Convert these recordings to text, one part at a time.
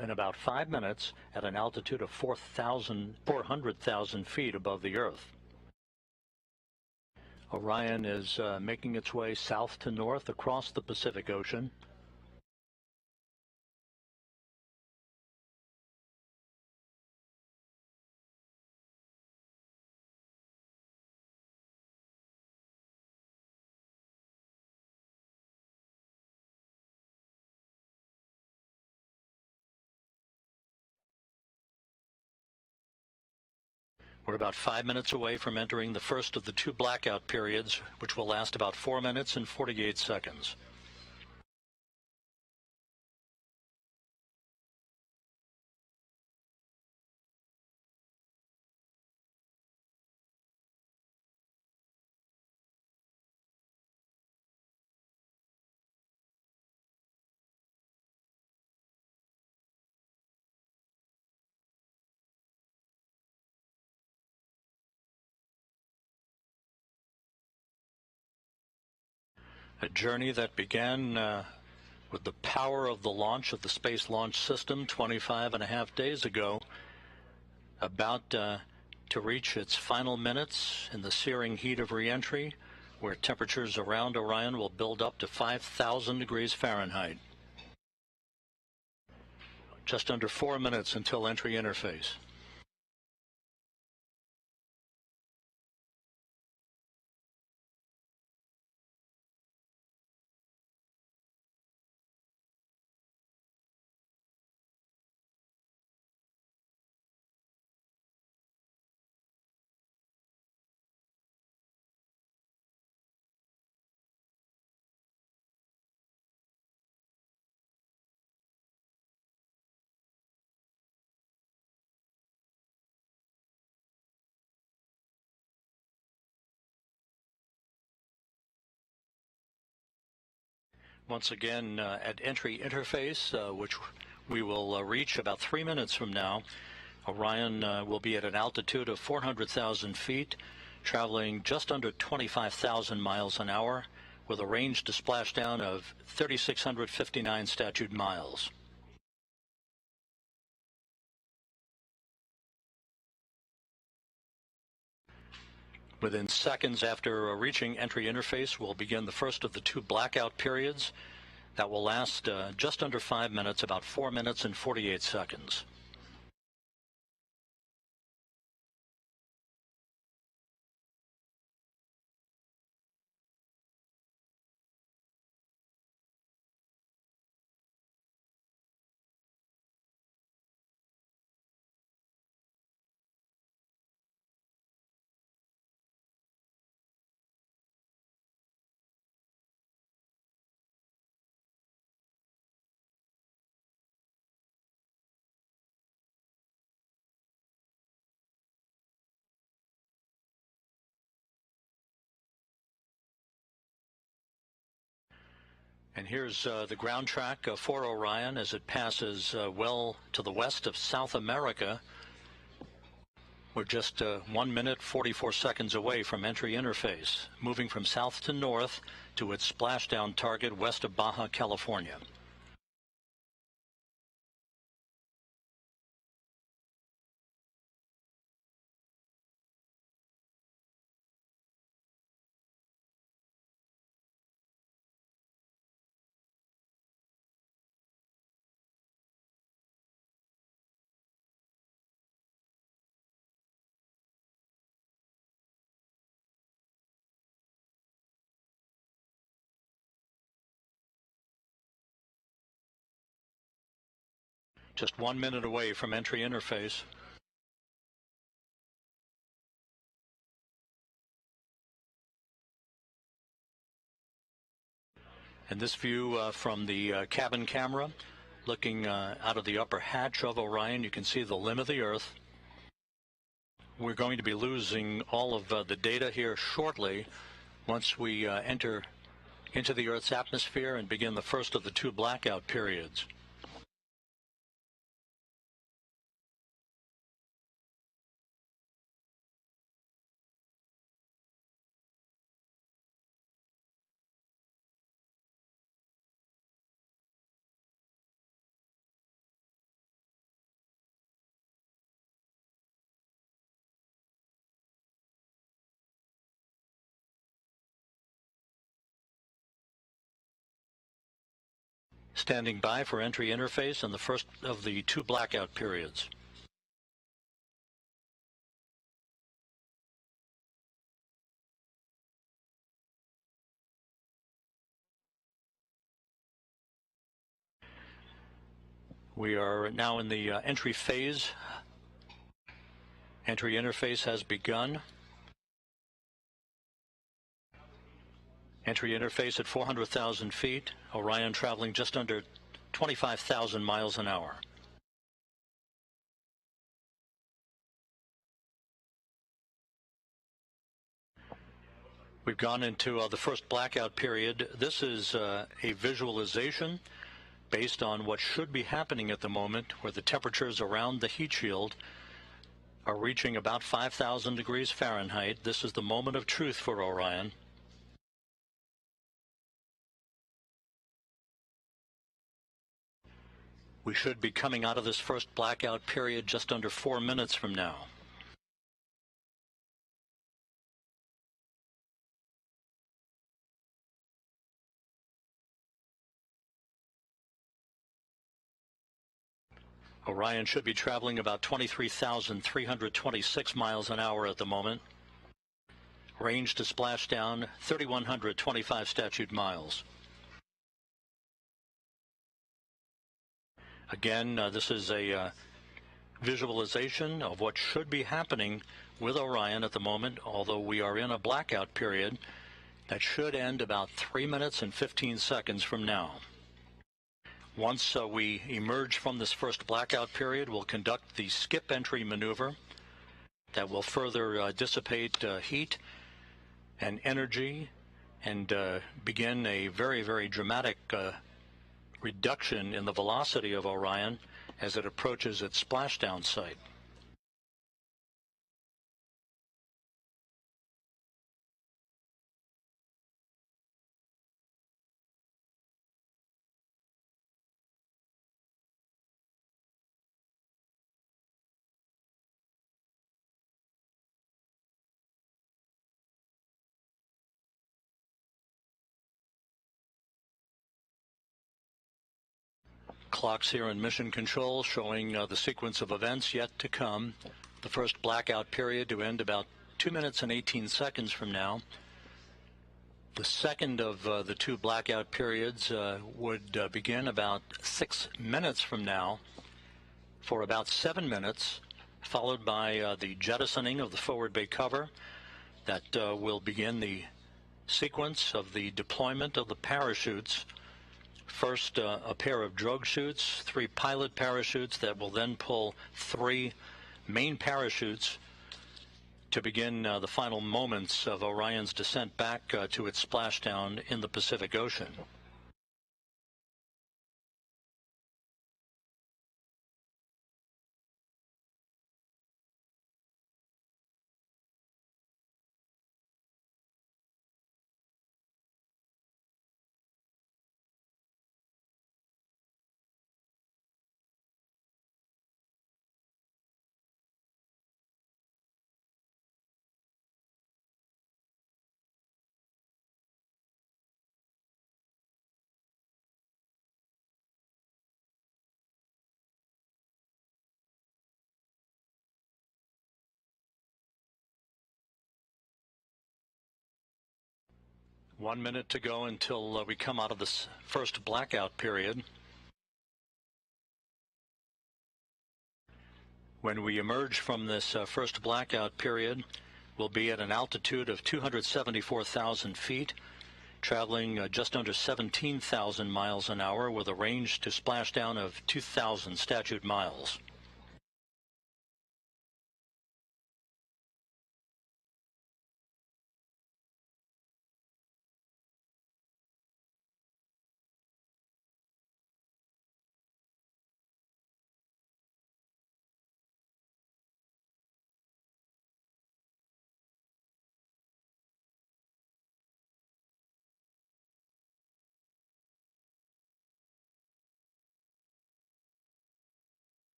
in about 5 minutes at an altitude of 400,000 feet above the Earth. Orion is making its way south to north across the Pacific Ocean. We're about 5 minutes away from entering the first of the two blackout periods, which will last about 4 minutes and 48 seconds. A journey that began with the power of the launch of the Space Launch System 25.5 days ago, about to reach its final minutes in the searing heat of re-entry, where temperatures around Orion will build up to 5,000 degrees Fahrenheit. Just under 4 minutes until entry interface. Once again, at entry interface, which we will reach about 3 minutes from now, Orion will be at an altitude of 400,000 feet, traveling just under 25,000 miles an hour, with a range to splashdown of 3,659 statute miles. Within seconds after reaching entry interface, we'll begin the first of the two blackout periods that will last just under 5 minutes, about 4 minutes and 48 seconds. And here's the ground track for Orion as it passes well to the west of South America. We're just 1 minute, 44 seconds away from entry interface, moving from south to north to its splashdown target west of Baja California. Just 1 minute away from entry interface. And this view from the cabin camera, looking out of the upper hatch of Orion, you can see the limb of the Earth. We're going to be losing all of the data here shortly once we enter into the Earth's atmosphere and begin the first of the two blackout periods. Standing by for entry interface in the first of the two blackout periods. We are now in the entry phase. Entry interface has begun. Entry interface at 400,000 feet. Orion traveling just under 25,000 miles an hour. We've gone into the first blackout period. This is a visualization based on what should be happening at the moment, where the temperatures around the heat shield are reaching about 5,000 degrees Fahrenheit. This is the moment of truth for Orion. We should be coming out of this first blackout period just under 4 minutes from now. Orion should be traveling about 23,326 miles an hour at the moment. Range to splashdown, 3,125 statute miles. Again, this is a visualization of what should be happening with Orion at the moment, although we are in a blackout period that should end about 3 minutes and 15 seconds from now. Once we emerge from this first blackout period, we'll conduct the skip entry maneuver that will further dissipate heat and energy and begin a very, very dramatic reduction in the velocity of Orion as it approaches its splashdown site. Clocks here in Mission Control showing the sequence of events yet to come. The first blackout period to end about 2 minutes and 18 seconds from now. The second of the two blackout periods would begin about 6 minutes from now for about 7 minutes, followed by the jettisoning of the forward bay cover that will begin the sequence of the deployment of the parachutes. First, a pair of drogue chutes, 3 pilot parachutes that will then pull 3 main parachutes to begin the final moments of Orion's descent back to its splashdown in the Pacific Ocean. One minute to go until we come out of this first blackout period. When we emerge from this first blackout period, we'll be at an altitude of 274,000 feet, traveling just under 17,000 miles an hour with a range to splashdown of 2,000 statute miles.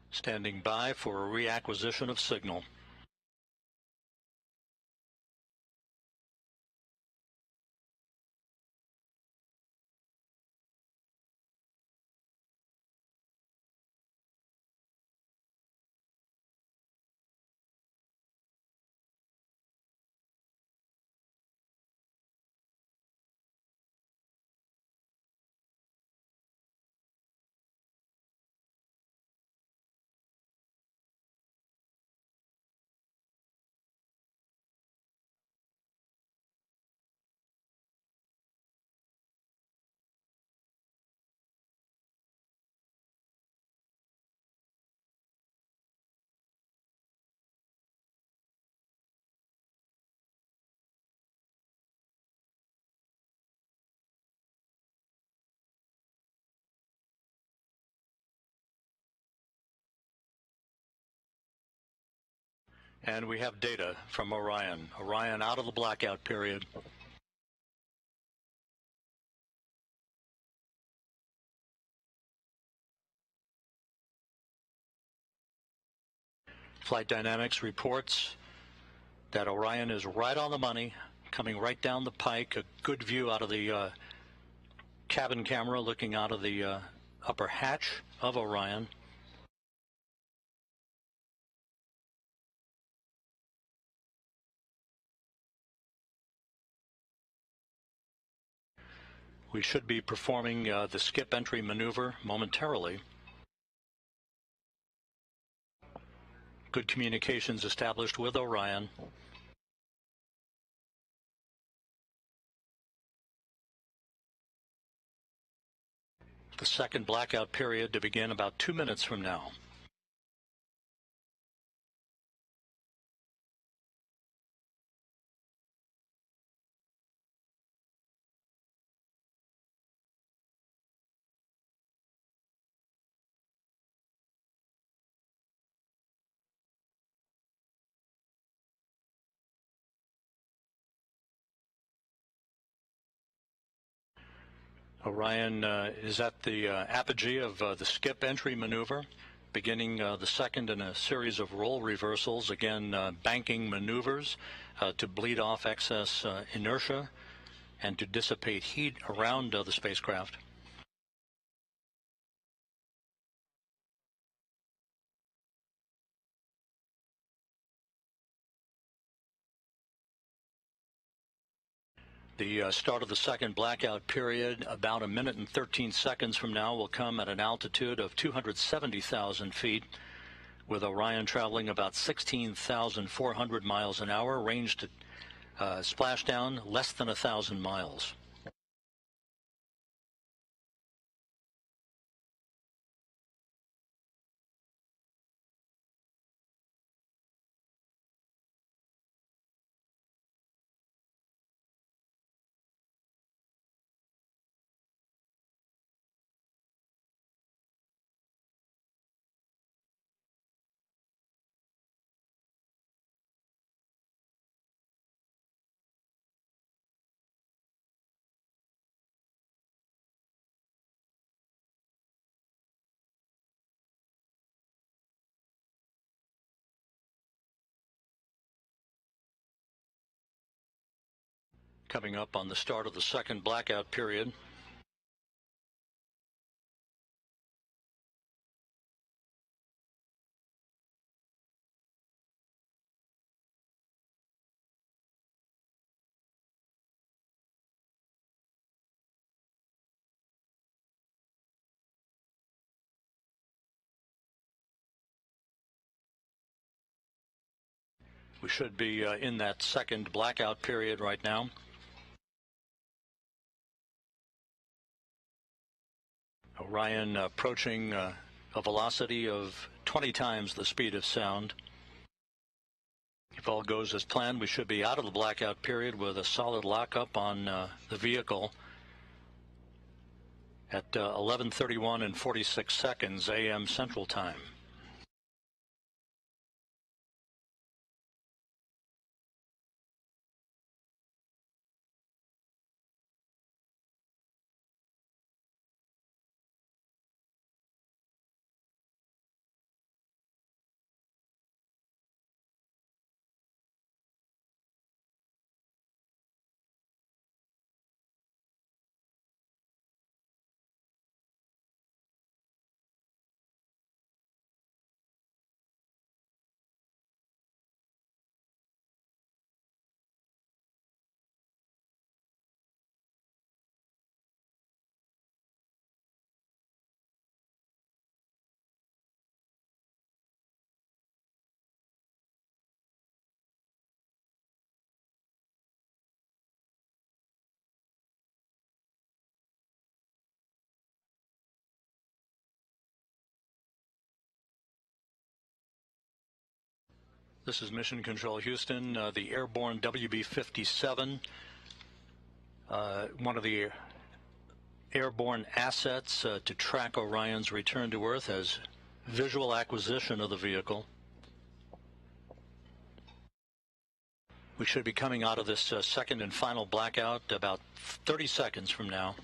Standing by for a reacquisition of signal. And we have data from Orion. Orion out of the blackout period. Flight Dynamics reports that Orion is right on the money, coming right down the pike. A good view out of the cabin camera looking out of the upper hatch of Orion. We should be performing the skip entry maneuver momentarily. Good communications established with Orion. The second blackout period to begin about 2 minutes from now. Orion is at the apogee of the skip entry maneuver, beginning the second in a series of role reversals, again banking maneuvers to bleed off excess inertia and to dissipate heat around the spacecraft. The start of the second blackout period, about 1 minute and 13 seconds from now, will come at an altitude of 270,000 feet, with Orion traveling about 16,400 miles an hour, range to splashdown less than 1,000 miles. Coming up on the start of the second blackout period. We should be in that second blackout period right now. Orion approaching a velocity of 20 times the speed of sound. If all goes as planned, we should be out of the blackout period with a solid lockup on the vehicle at 11:31 and 46 seconds a.m. Central Time. This is Mission Control Houston, the airborne WB-57, one of the airborne assets to track Orion's return to Earth, has visual acquisition of the vehicle. We should be coming out of this second and final blackout about 30 seconds from now.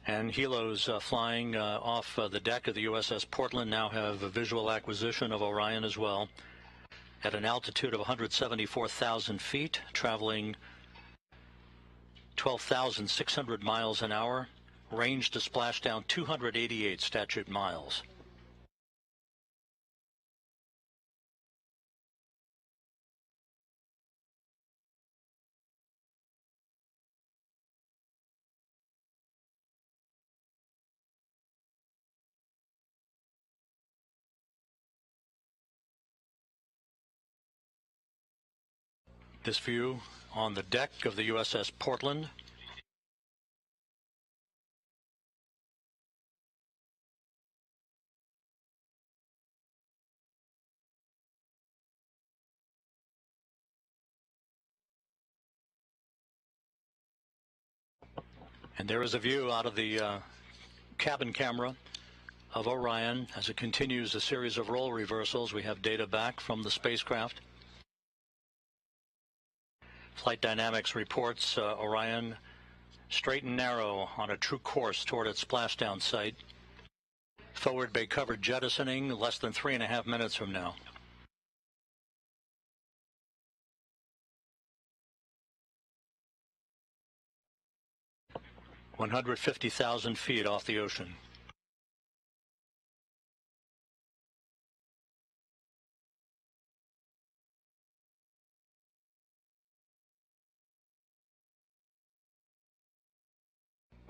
And helos flying off the deck of the USS Portland now have a visual acquisition of Orion as well. At an altitude of 174,000 feet, traveling 12,600 miles an hour, range to splashdown 288 statute miles. This view on the deck of the USS Portland. And there is a view out of the cabin camera of Orion as it continues a series of role reversals. We have data back from the spacecraft. Flight Dynamics reports Orion straight and narrow on a true course toward its splashdown site. Forward bay cover jettisoning less than 3.5 minutes from now. (150,000 feet off the ocean).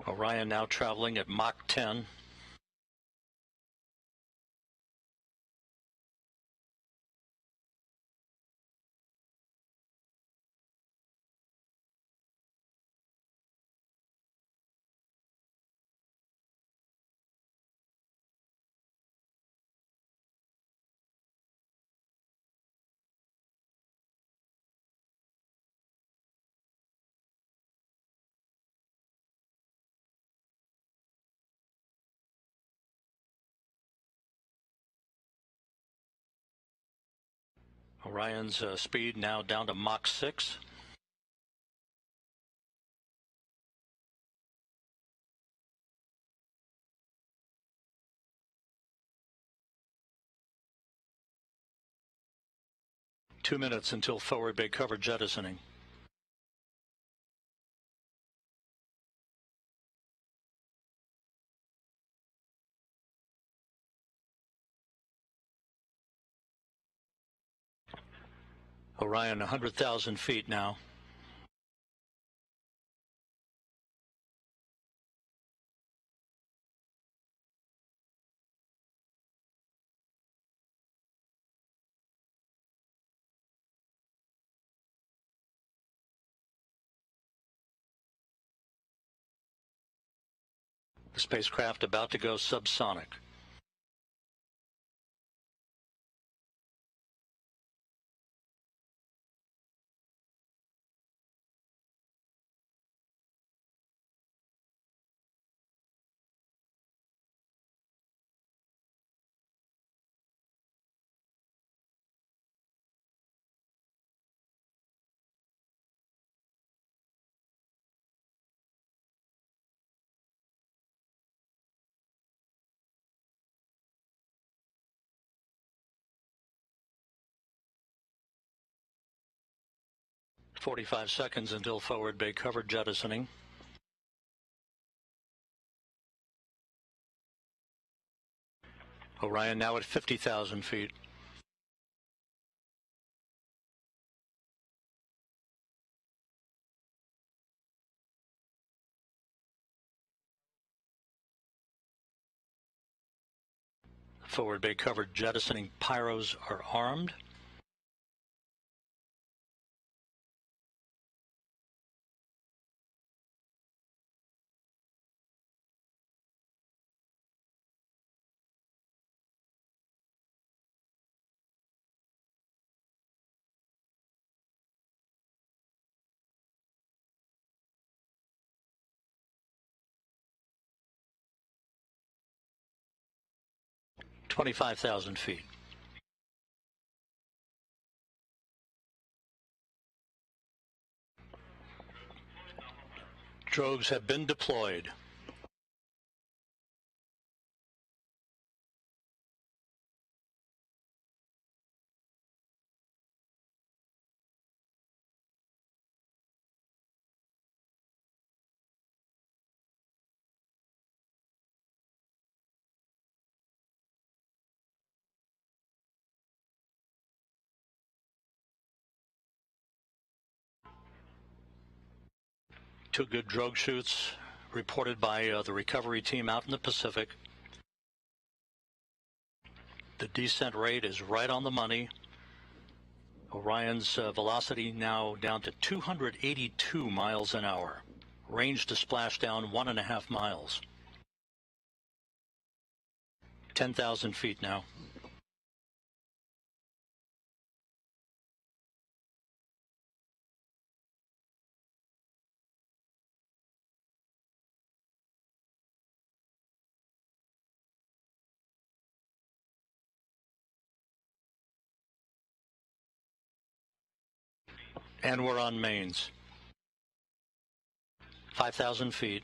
Orion now traveling at Mach 10. Orion's speed now down to Mach 6. Two minutes until forward bay cover jettisoning. Orion 100,000 feet now. The spacecraft about to go subsonic. "45 seconds until forward bay cover jettisoning. Orion now at 50,000 feet. Forward bay cover jettisoning pyros are armed. 25,000 feet. Drogues have been deployed. Two good drogue shoots reported by the recovery team out in the Pacific. The descent rate is right on the money. Orion's velocity now down to 282 miles an hour. Range to splashdown 1.5 miles. 10,000 feet now. And we're on mains. 5,000 feet.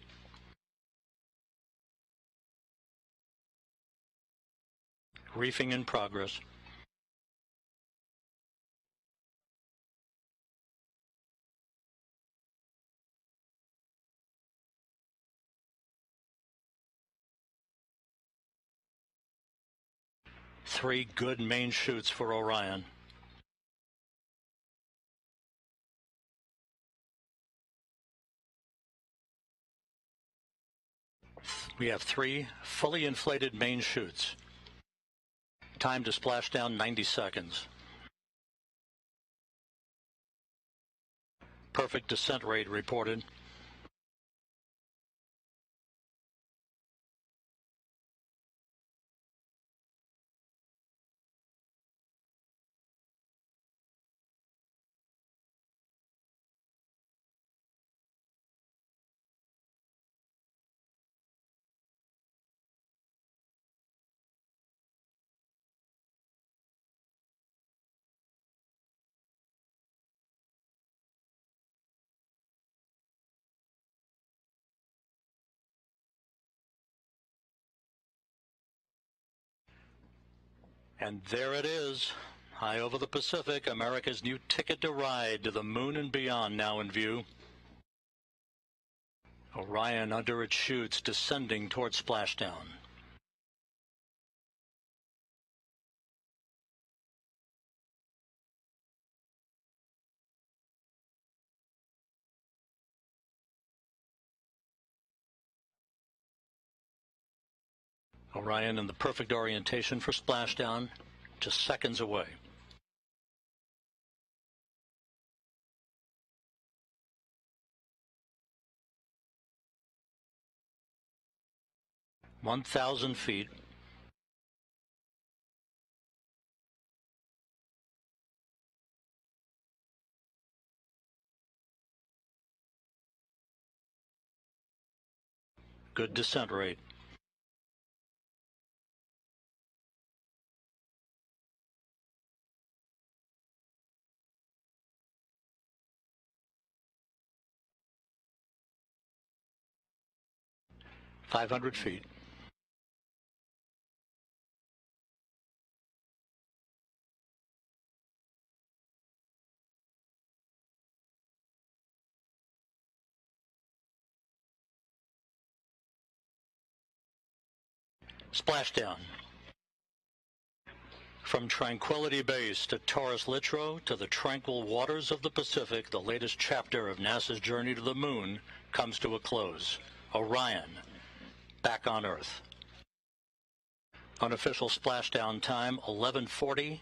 Reefing in progress. Three good main shoots for Orion. We have three fully inflated main chutes. Time to splash down 90 seconds. Perfect descent rate reported. And there it is, high over the Pacific, America's new ticket to ride to the moon and beyond now in view. Orion under its chutes descending toward splashdown. Orion in the perfect orientation for splashdown, just seconds away. (1,000 feet). Good descent rate. (500 feet). Splashdown. From Tranquility Base to Taurus Littrow to the tranquil waters of the Pacific, the latest chapter of NASA's journey to the moon comes to a close. Orion, back on Earth. Unofficial splashdown time, 11:40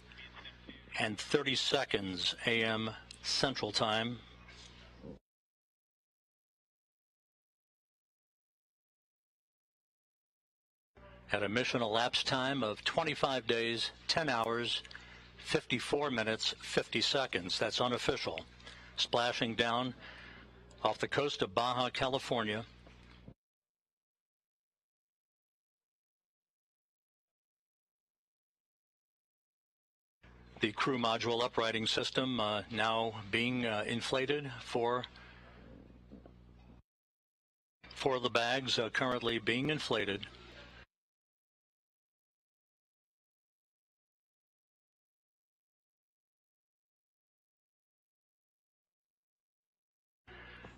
and 30 seconds a.m. Central Time. At a mission elapsed time of 25 days, 10 hours, 54 minutes, 50 seconds. That's unofficial. Splashing down off the coast of Baja, California. The crew module uprighting system now being inflated for the bags currently being inflated.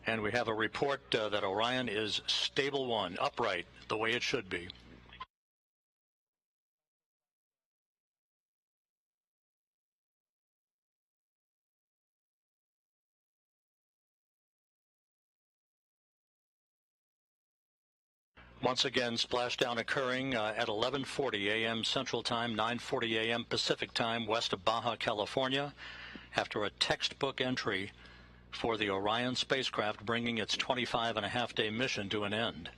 And we have a report that Orion is stable one, upright, the way it should be. Once again, splashdown occurring at 11:40 a.m. Central Time, 9:40 a.m. Pacific Time, west of Baja, California, after a textbook entry for the Orion spacecraft bringing its 25-and-a-half-day mission to an end.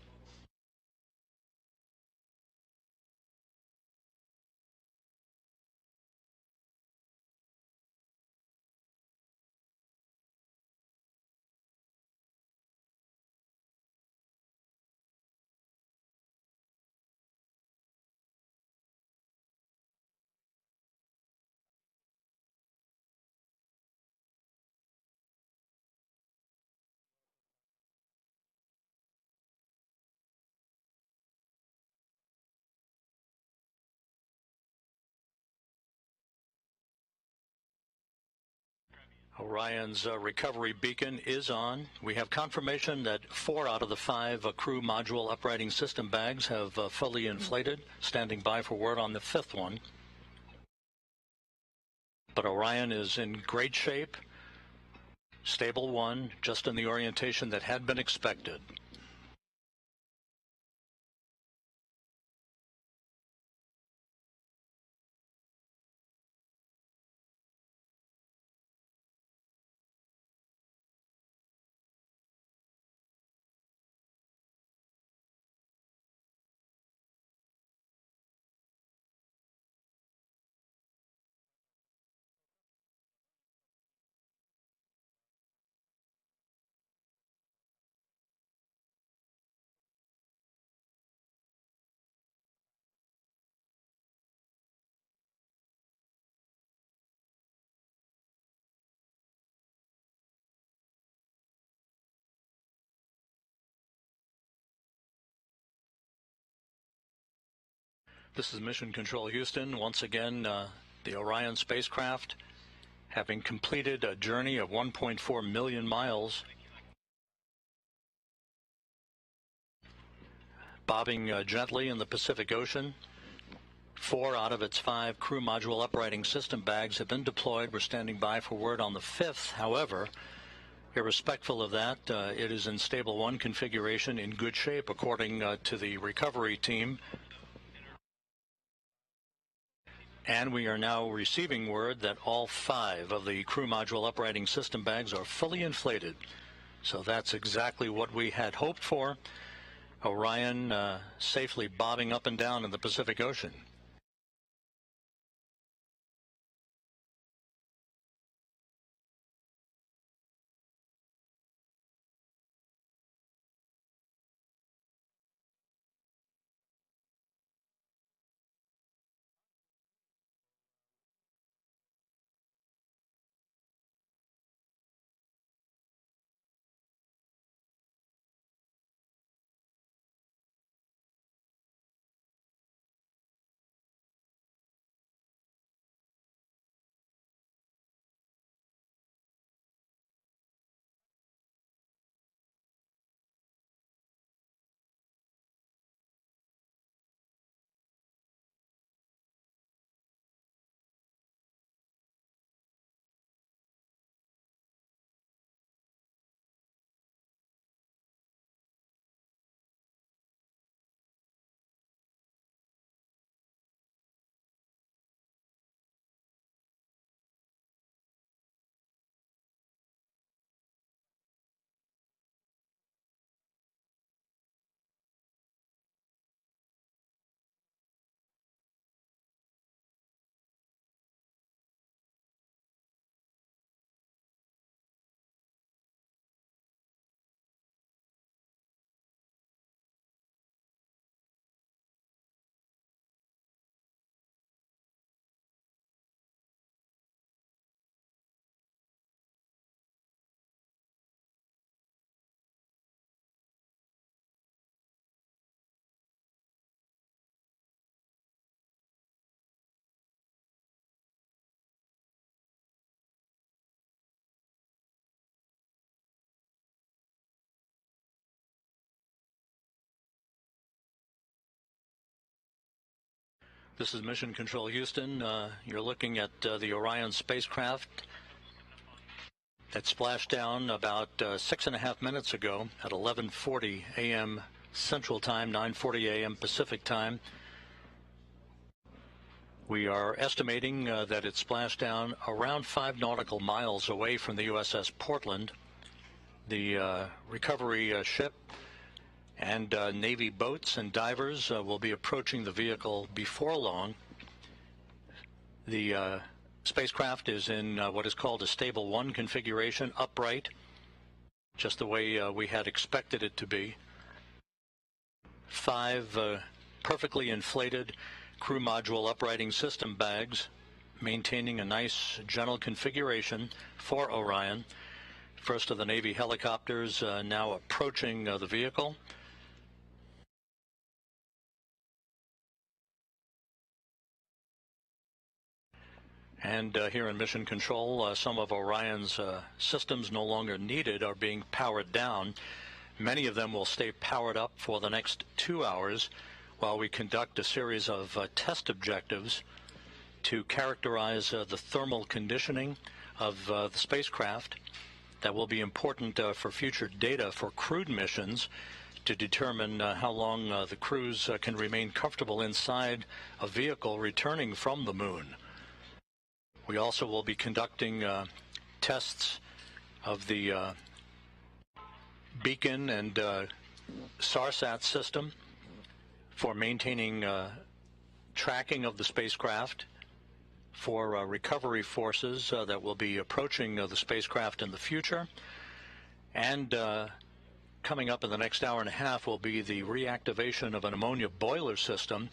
Orion's recovery beacon is on. We have confirmation that 4 out of the 5 crew module uprighting system bags have fully inflated, standing by for word on the 5th one. But Orion is in great shape, stable one, just in the orientation that had been expected. This is Mission Control Houston. Once again, the Orion spacecraft, having completed a journey of 1.4 million miles, bobbing gently in the Pacific Ocean. 4 out of its 5 crew module uprighting system bags have been deployed. We're standing by for word on the 5th. However, irrespective of that, it is in stable one configuration, in good shape, according to the recovery team. And we are now receiving word that all 5 of the crew module uprighting system bags are fully inflated. So that's exactly what we had hoped for. Orion safely bobbing up and down in the Pacific Ocean. This is Mission Control Houston. You're looking at the Orion spacecraft that splashed down about 6.5 minutes ago at 11:40 a.m. Central Time, 9:40 a.m. Pacific Time. We are estimating that it splashed down around 5 nautical miles away from the USS Portland. The recovery ship and Navy boats and divers will be approaching the vehicle before long. The spacecraft is in what is called a stable 1 configuration, upright, just the way we had expected it to be. 5 perfectly inflated crew module uprighting system bags, maintaining a nice gentle configuration for Orion. First of the Navy helicopters now approaching the vehicle. And here in Mission Control, some of Orion's systems no longer needed are being powered down. Many of them will stay powered up for the next 2 hours while we conduct a series of test objectives to characterize the thermal conditioning of the spacecraft. That will be important for future data for crewed missions to determine how long the crews can remain comfortable inside a vehicle returning from the moon. We also will be conducting tests of the beacon and SARSAT system for maintaining tracking of the spacecraft, for recovery forces that will be approaching the spacecraft in the future. And coming up in the next hour and a half will be the reactivation of an ammonia boiler system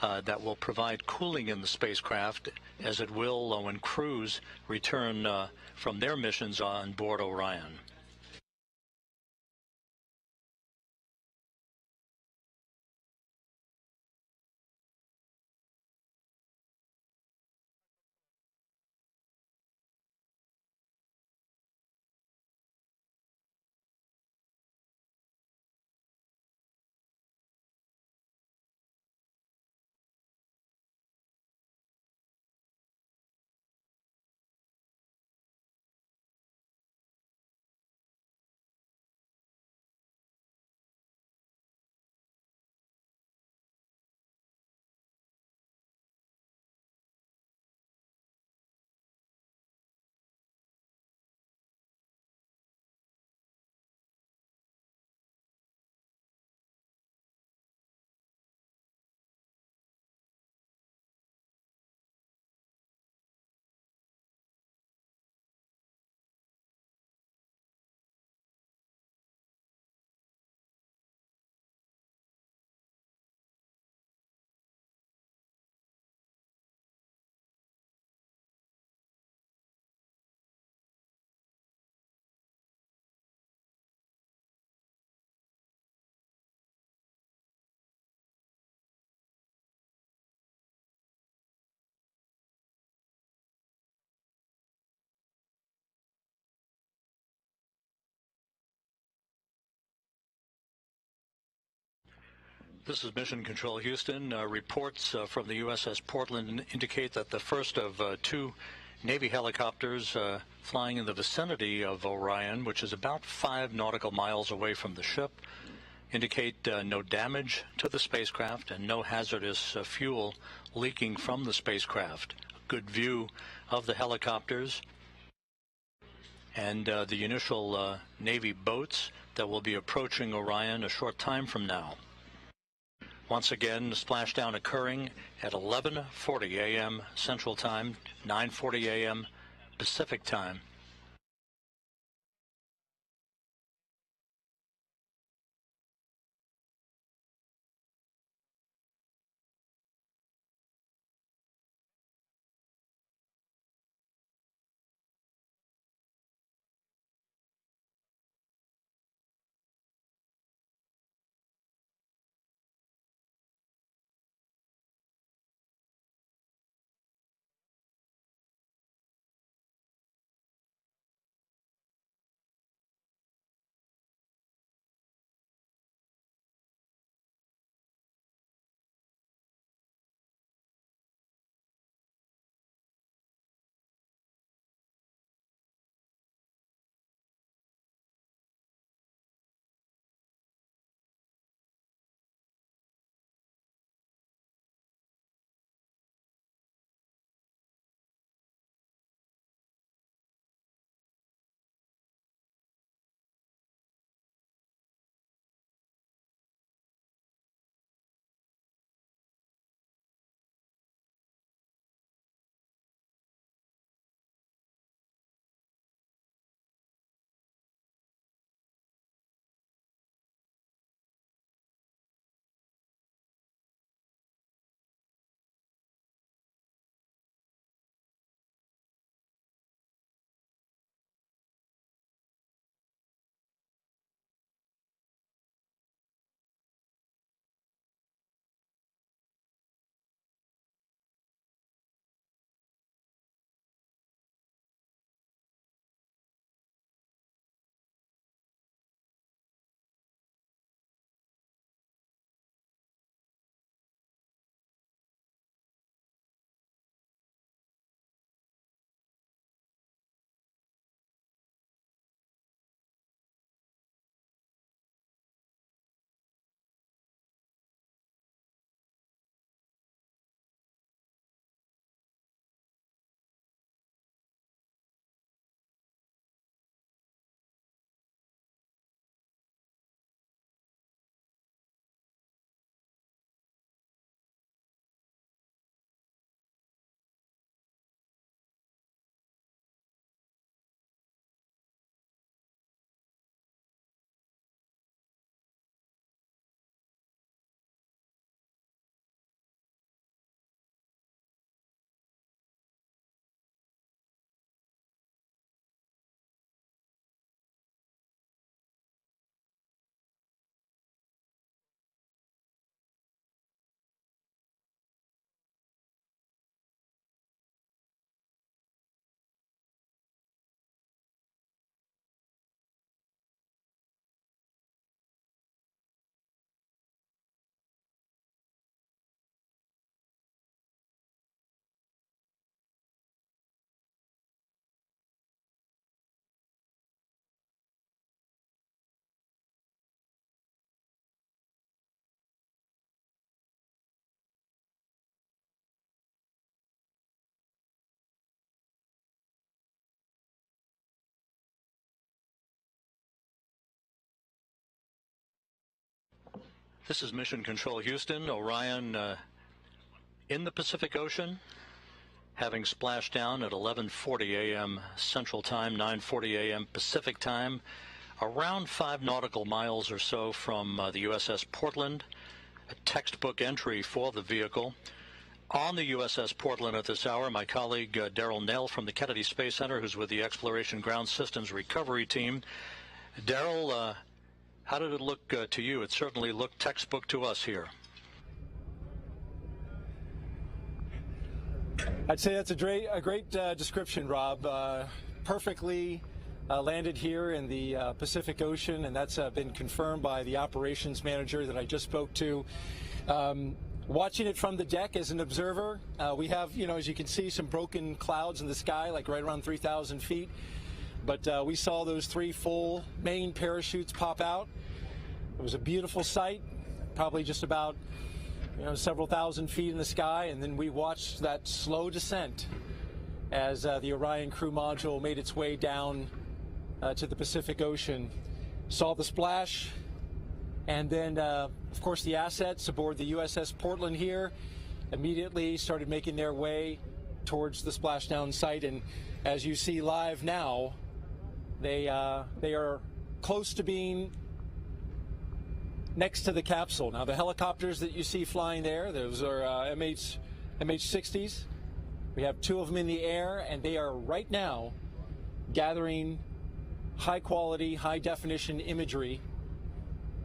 that will provide cooling in the spacecraft, as it will when crews return from their missions on board Orion. This is Mission Control Houston. Reports from the USS Portland indicate that the first of 2 Navy helicopters flying in the vicinity of Orion, which is about 5 nautical miles away from the ship, indicate no damage to the spacecraft and no hazardous fuel leaking from the spacecraft. A good view of the helicopters and the initial Navy boats that will be approaching Orion a short time from now. Once again, the splashdown occurring at 11:40 a.m. Central Time, 9:40 a.m. Pacific Time. This is Mission Control Houston. Orion in the Pacific Ocean, having splashed down at 11:40 a.m. Central Time, 9:40 a.m. Pacific Time, around 5 nautical miles or so from the USS Portland, a textbook entry for the vehicle. On the USS Portland at this hour, my colleague Daryl Nell from the Kennedy Space Center, who's with the Exploration Ground Systems Recovery Team. Daryl, how did it look to you? It certainly looked textbook to us here. I'd say that's a great description, Rob. Perfectly landed here in the Pacific Ocean, and that's been confirmed by the operations manager that I just spoke to. Watching it from the deck as an observer, we have, as you can see, some broken clouds in the sky, like right around 3,000 feet. But we saw those 3 full main parachutes pop out. It was a beautiful sight, probably just about several thousand feet in the sky, and then we watched that slow descent as the Orion crew module made its way down to the Pacific Ocean. Saw the splash, and then, of course, the assets aboard the USS Portland here immediately started making their way towards the splashdown site, and as you see live now, they are close to being next to the capsule. Now, the helicopters that you see flying there, those are MH-60s. We have 2 of them in the air, and they are right now gathering high-quality, high-definition imagery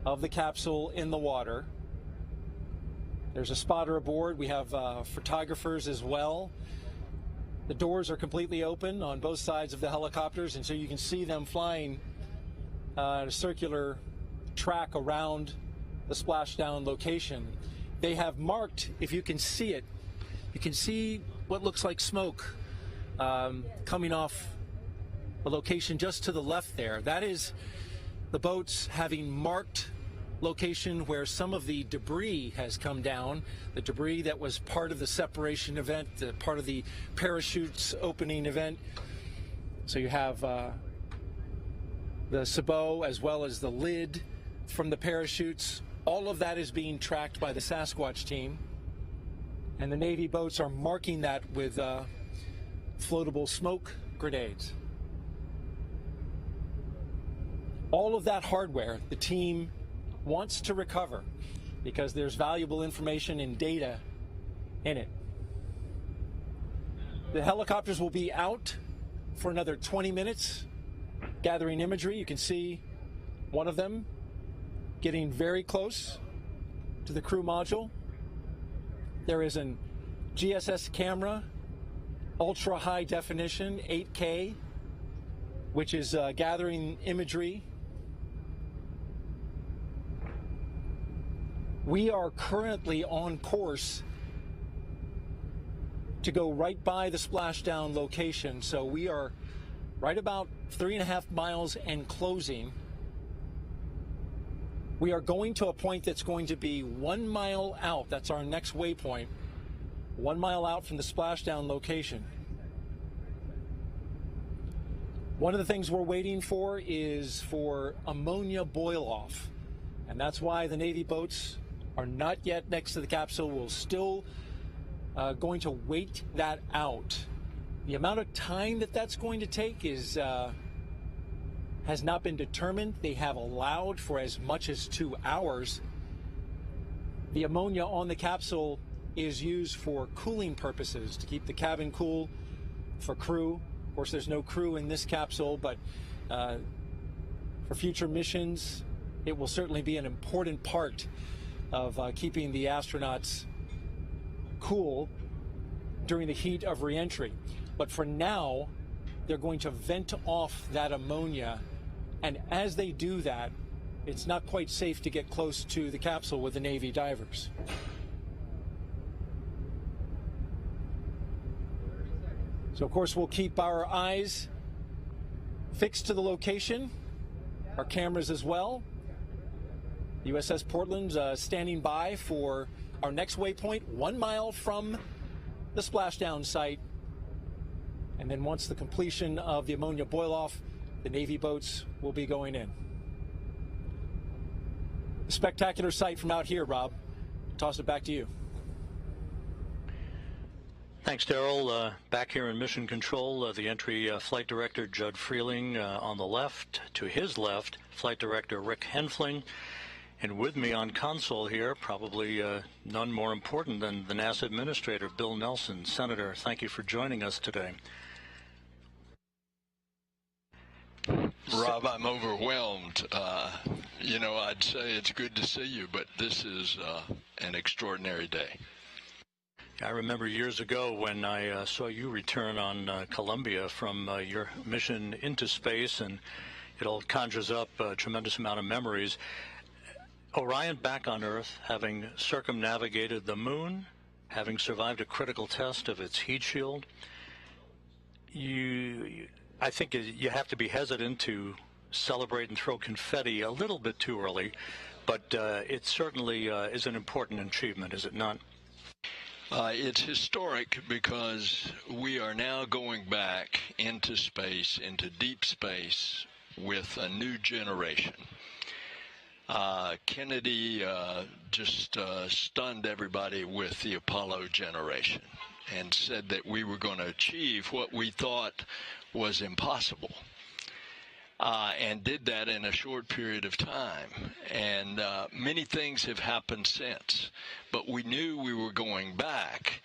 of the capsule in the water. There's a spotter aboard. We have photographers as well. The doors are completely open on both sides of the helicopters, and so you can see them flying a circular track around the splashdown location. They have marked, if you can see it, you can see what looks like smoke coming off the location just to the left there. That is the boats having marked location where some of the debris has come down, the debris that was part of the separation event, part of the parachutes opening event. So you have the sabot as well as the lid from the parachutes. All of that is being tracked by the Sasquatch team, and the Navy boats are marking that with floatable smoke grenades. All of that hardware the team wants to recover because there's valuable information and data in it. The helicopters will be out for another 20 minutes gathering imagery. You can see one of them getting very close to the crew module. There is an GSS camera, ultra high definition, 8K, which is gathering imagery. We are currently on course to go right by the splashdown location, so we are right about 3.5 miles and closing. We are going to a point that's going to be 1 mile out. That's our next waypoint, 1 mile out from the splashdown location. One of the things we're waiting for is for ammonia boil off, and that's why the Navy boats are not yet next to the capsule. We're still going to wait that out. The amount of time that that's going to take is has not been determined. They have allowed for as much as 2 hours. The ammonia on the capsule is used for cooling purposes, to keep the cabin cool for crew. Of course, there's no crew in this capsule, but for future missions, it will certainly be an important part of keeping the astronauts cool during the heat of reentry. But for now, they're going to vent off that ammonia, and as they do that, it's not quite safe to get close to the capsule with the Navy divers. So of course we'll keep our eyes fixed to the location, our cameras as well. The USS Portland's standing by for our next waypoint, 1 mile from the splashdown site. And then once the completion of the ammonia boil off, the Navy boats will be going in. spectacular sight from out here, Rob. Toss it back to you. Thanks, Daryl. Back here in Mission Control, the entry Flight Director Judd Freeling on the left. To his left, Flight Director Rick Henfling. And with me on console here, probably none more important than the NASA Administrator, Bill Nelson. Senator, thank you for joining us today. Rob, I'm overwhelmed. I'd say it's good to see you, but this is an extraordinary day. I remember years ago when I saw you return on Columbia from your mission into space, and it all conjures up a tremendous amount of memories. Orion back on Earth, having circumnavigated the moon, having survived a critical test of its heat shield. I think you have to be hesitant to celebrate and throw confetti a little bit too early, but it certainly is an important achievement, is it not? It's historic because we are now going back into space, into deep space, with a new generation. Kennedy just stunned everybody with the Apollo generation and said that we were going to achieve what we thought was impossible, and did that in a short period of time. And many things have happened since, but we knew we were going back,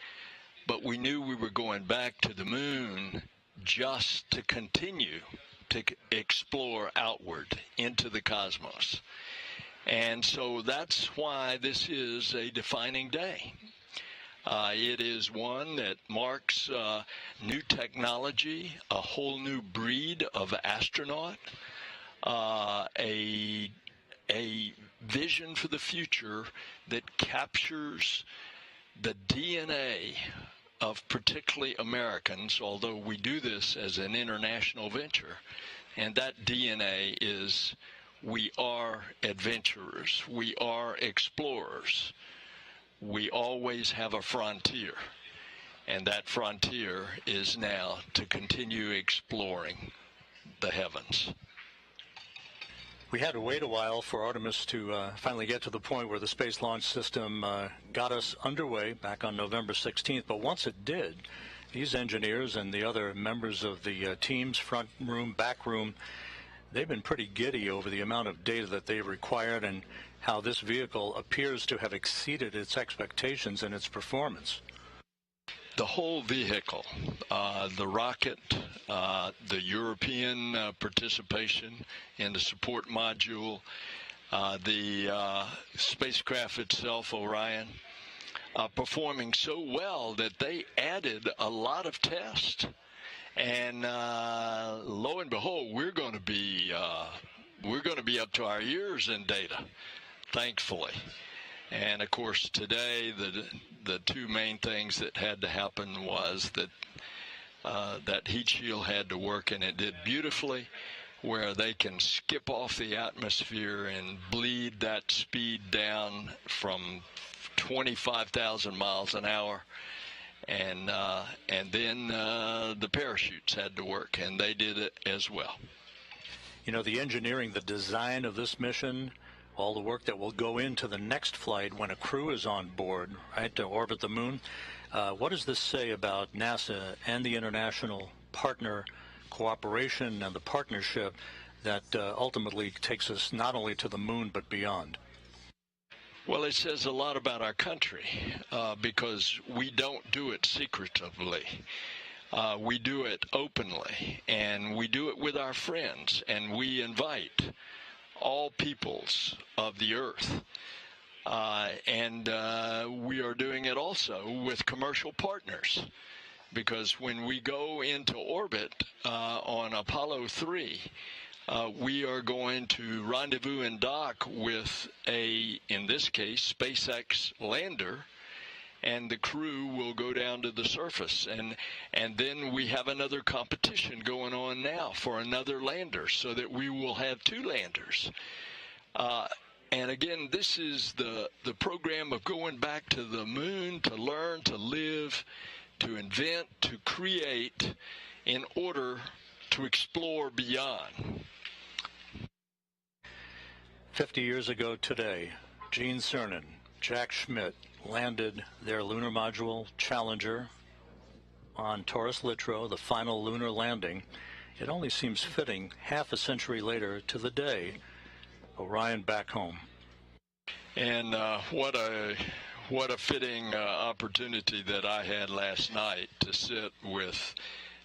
but we knew we were going back to the moon just to continue to explore outward into the cosmos. And so that's why this is a defining day. It is one that marks new technology, a whole new breed of astronaut, a vision for the future that captures the DNA of particularly Americans, although we do this as an international venture. And that DNA is we are adventurers, we are explorers. We always have a frontier, and that frontier is now to continue exploring the heavens. We had to wait a while for Artemis to finally get to the point where the Space Launch System got us underway back on November 16th. But once it did, these engineers and the other members of the team's front room, back room, they've been pretty giddy over the amount of data that they've required and how this vehicle appears to have exceeded its expectations in its performance. The whole vehicle, the rocket, the European participation in the support module, the spacecraft itself, Orion, performing so well that they added a lot of tests. And lo and behold, we're going to be up to our ears in data, thankfully. And of course, today the two main things that had to happen was that that heat shield had to work, and it did beautifully, where they can skip off the atmosphere and bleed that speed down from 25,000 miles an hour. And then the parachutes had to work, and they did it as well. You know, the engineering, the design of this mission, all the work that will go into the next flight when a crew is on board, right, to orbit the moon. What does this say about NASA and the international partner cooperation and the partnership that ultimately takes us not only to the moon but beyond? Well, it says a lot about our country because we don't do it secretively. We do it openly, and we do it with our friends, and we invite all peoples of the earth. And we are doing it also with commercial partners, because when we go into orbit on Apollo 3, we are going to rendezvous and dock with in this case, SpaceX lander, and the crew will go down to the surface. And then we have another competition going on now for another lander, so that we will have two landers. And again, this is the program of going back to the moon to learn, to live, to invent, to create in order to explore beyond. 50 years ago today, Gene Cernan, Jack Schmitt landed their lunar module Challenger on Taurus Littrow, the final lunar landing. It only seems fitting half a century later to the day, Orion back home. And what a fitting opportunity that I had last night to sit with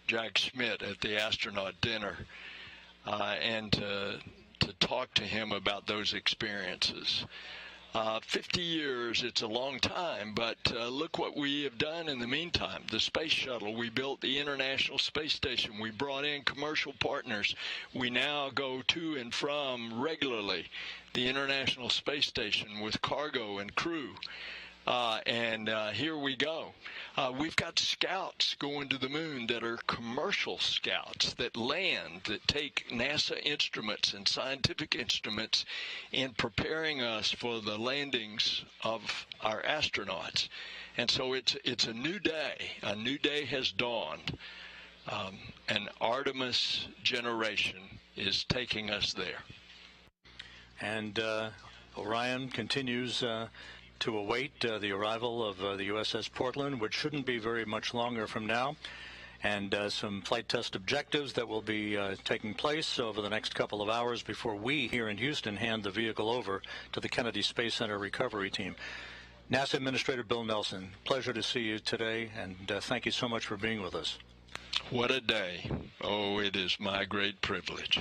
Jack Schmitt at the astronaut dinner and to talk to him about those experiences. 50 years, it's a long time, but look what we have done in the meantime. The space shuttle, we built the International Space Station, we brought in commercial partners. We now go to and from regularly the International Space Station with cargo and crew. And here we go. We've got scouts going to the moon that are commercial scouts that land, that take NASA instruments and scientific instruments in preparing us for the landings of our astronauts. And so it's a new day. A new day has dawned. An Artemis generation is taking us there. And Orion continues to await the arrival of the USS Portland, which shouldn't be very much longer from now, and some flight test objectives that will be taking place over the next couple of hours before we here in Houston hand the vehicle over to the Kennedy Space Center recovery team. NASA Administrator Bill Nelson, pleasure to see you today, and thank you so much for being with us. What a day. Oh, it is my great privilege.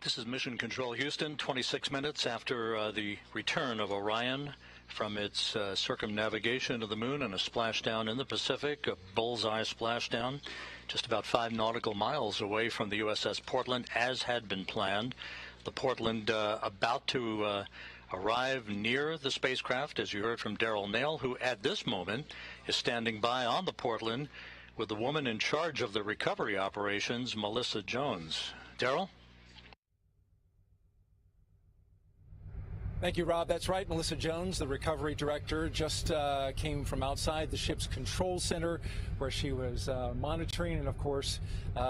This is Mission Control Houston, 26 minutes after the return of Orion from its circumnavigation of the moon and a splashdown in the Pacific, a bullseye splashdown, just about 5 nautical miles away from the USS Portland, as had been planned. The Portland about to arrive near the spacecraft, as you heard from Daryl Nail, who at this moment is standing by on the Portland with the woman in charge of the recovery operations, Melissa Jones. Daryl? Thank you, Rob. That's right. Melissa Jones, the recovery director, just came from outside the ship's control center where she was monitoring and, of course,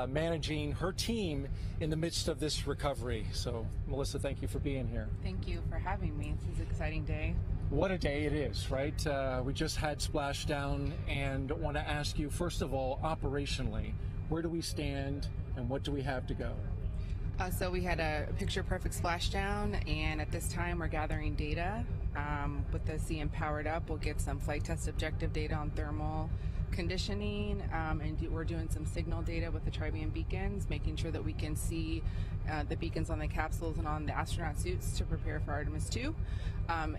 managing her team in the midst of this recovery. So, Melissa, thank you for being here. Thank you for having me. This is an exciting day. What a day it is, right? We just had splashdown, and want to ask you, first of all, operationally, where do we stand and what do we have to go? So we had a picture-perfect splashdown, and at this time we're gathering data. With the CM powered up, we'll get some flight test objective data on thermal conditioning, and we're doing some signal data with the tri-band beacons, making sure that we can see the beacons on the capsules and on the astronaut suits to prepare for Artemis 2.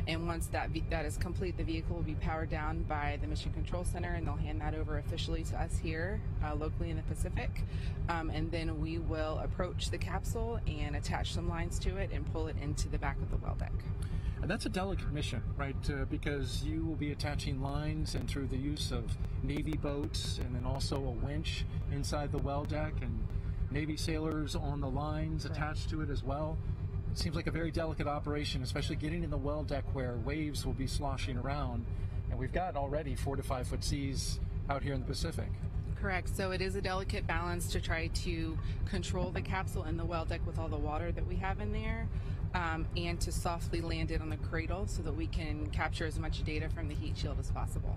And once that is complete, the vehicle will be powered down by the Mission Control Center, and they'll hand that over officially to us here locally in the Pacific. And then we will approach the capsule and attach some lines to it and pull it into the back of the well deck. And that's a delicate mission, right? Because you will be attaching lines, and through the use of Navy boats and then also a winch inside the well deck and Navy sailors on the lines attached to it as well. It seems like a very delicate operation, especially getting in the well deck where waves will be sloshing around. And we've got already 4 to 5 foot seas out here in the Pacific. Correct. So it is a delicate balance to try to control the capsule and the well deck with all the water that we have in there, and to softly land it on the cradle so that we can capture as much data from the heat shield as possible.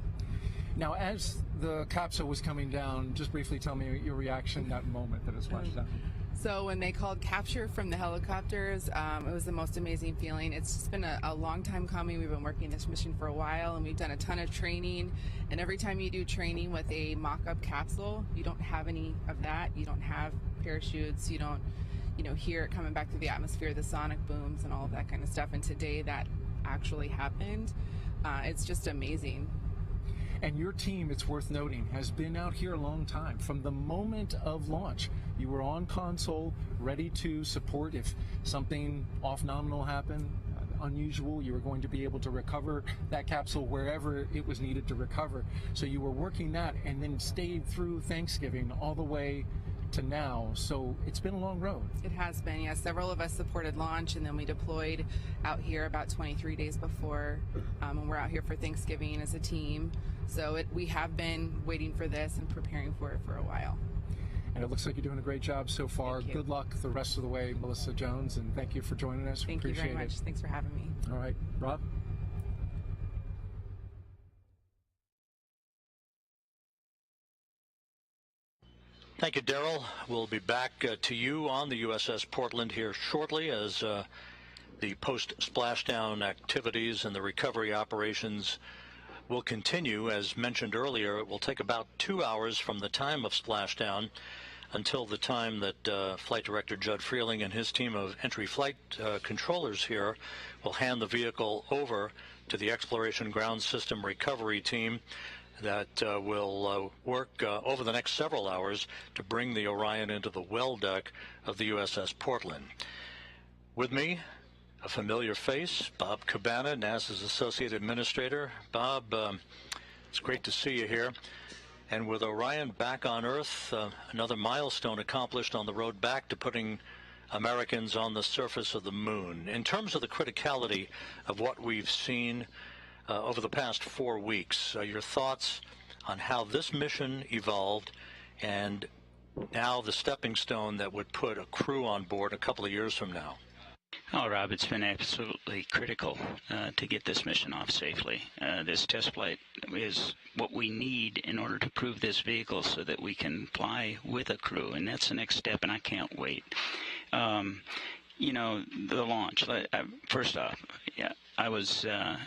Now, as the capsule was coming down, just briefly tell me your reaction that moment that it splashed down. So when they called capture from the helicopters, it was the most amazing feeling. It's just been a long time coming. We've been working this mission for a while, and we've done a ton of training. And every time you do training with a mock-up capsule, you don't have any of that. You don't have parachutes. You don't, hear it coming back through the atmosphere, the sonic booms and all of that kind of stuff. And today that actually happened. It's just amazing. And your team, it's worth noting, has been out here a long time. From the moment of launch, you were on console, ready to support if something off-nominal happened, unusual. You were going to be able to recover that capsule wherever it was needed to recover. So you were working that and then stayed through Thanksgiving all the way to now. So it's been a long road. It has been, yes. Several of us supported launch, and then we deployed out here about 23 days before, and we're out here for Thanksgiving as a team. So we have been waiting for this and preparing for it for a while. And it looks like you're doing a great job so far. Good luck the rest of the way, Melissa Jones, and thank you for joining us. Thank you very much. Thanks for having me. All right, Rob? Thank you, Daryl. We'll be back to you on the USS Portland here shortly as the post-splashdown activities and the recovery operations will continue. As mentioned earlier, it will take about 2 hours from the time of splashdown until the time that Flight Director Judd Freeling and his team of entry flight controllers here will hand the vehicle over to the Exploration Ground System Recovery Team that will work over the next several hours to bring the Orion into the well deck of the USS Portland. With me, a familiar face, Bob Cabana, NASA's Associate Administrator. Bob, it's great to see you here. And with Orion back on Earth, another milestone accomplished on the road back to putting Americans on the surface of the moon. In terms of the criticality of what we've seen over the past 4 weeks, your thoughts on how this mission evolved and now the stepping stone that would put a crew on board a couple of years from now? Oh, Rob, it's been absolutely critical to get this mission off safely. This test flight is what we need in order to prove this vehicle so that we can fly with a crew, and that's the next step, and I can't wait. The launch, first off, I was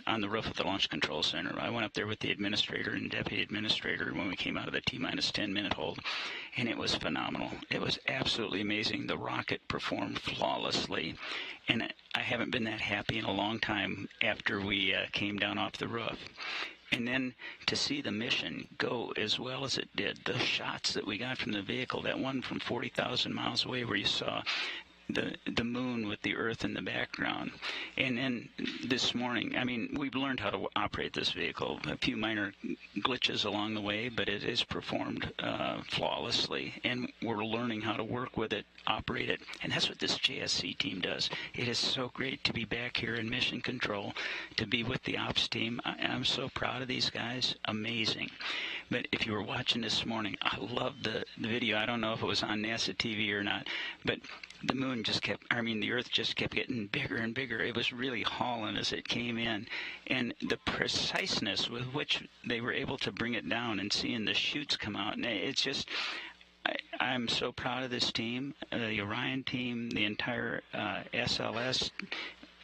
on the roof of the Launch Control Center. I went up there with the administrator and deputy administrator when we came out of the T-minus 10-minute hold, and it was phenomenal. It was absolutely amazing. The rocket performed flawlessly, and I haven't been that happy in a long time after we came down off the roof. And then to see the mission go as well as it did, the shots that we got from the vehicle, that one from 40,000 miles away where you saw the moon with the Earth in the background. And then this morning, we've learned how to operate this vehicle. A few minor glitches along the way, but it is performed flawlessly, and we're learning how to work with it, operate it, and that's what this JSC team does. It is so great to be back here in mission control, to be with the ops team. I'm so proud of these guys. Amazing. But if you were watching this morning, I loved the video. I don't know if it was on NASA TV or not, but the moon the Earth just kept getting bigger and bigger. It was really hauling as it came in. And the preciseness with which they were able to bring it down and seeing the chutes come out, and it's just, I'm so proud of this team, the Orion team, the entire SLS,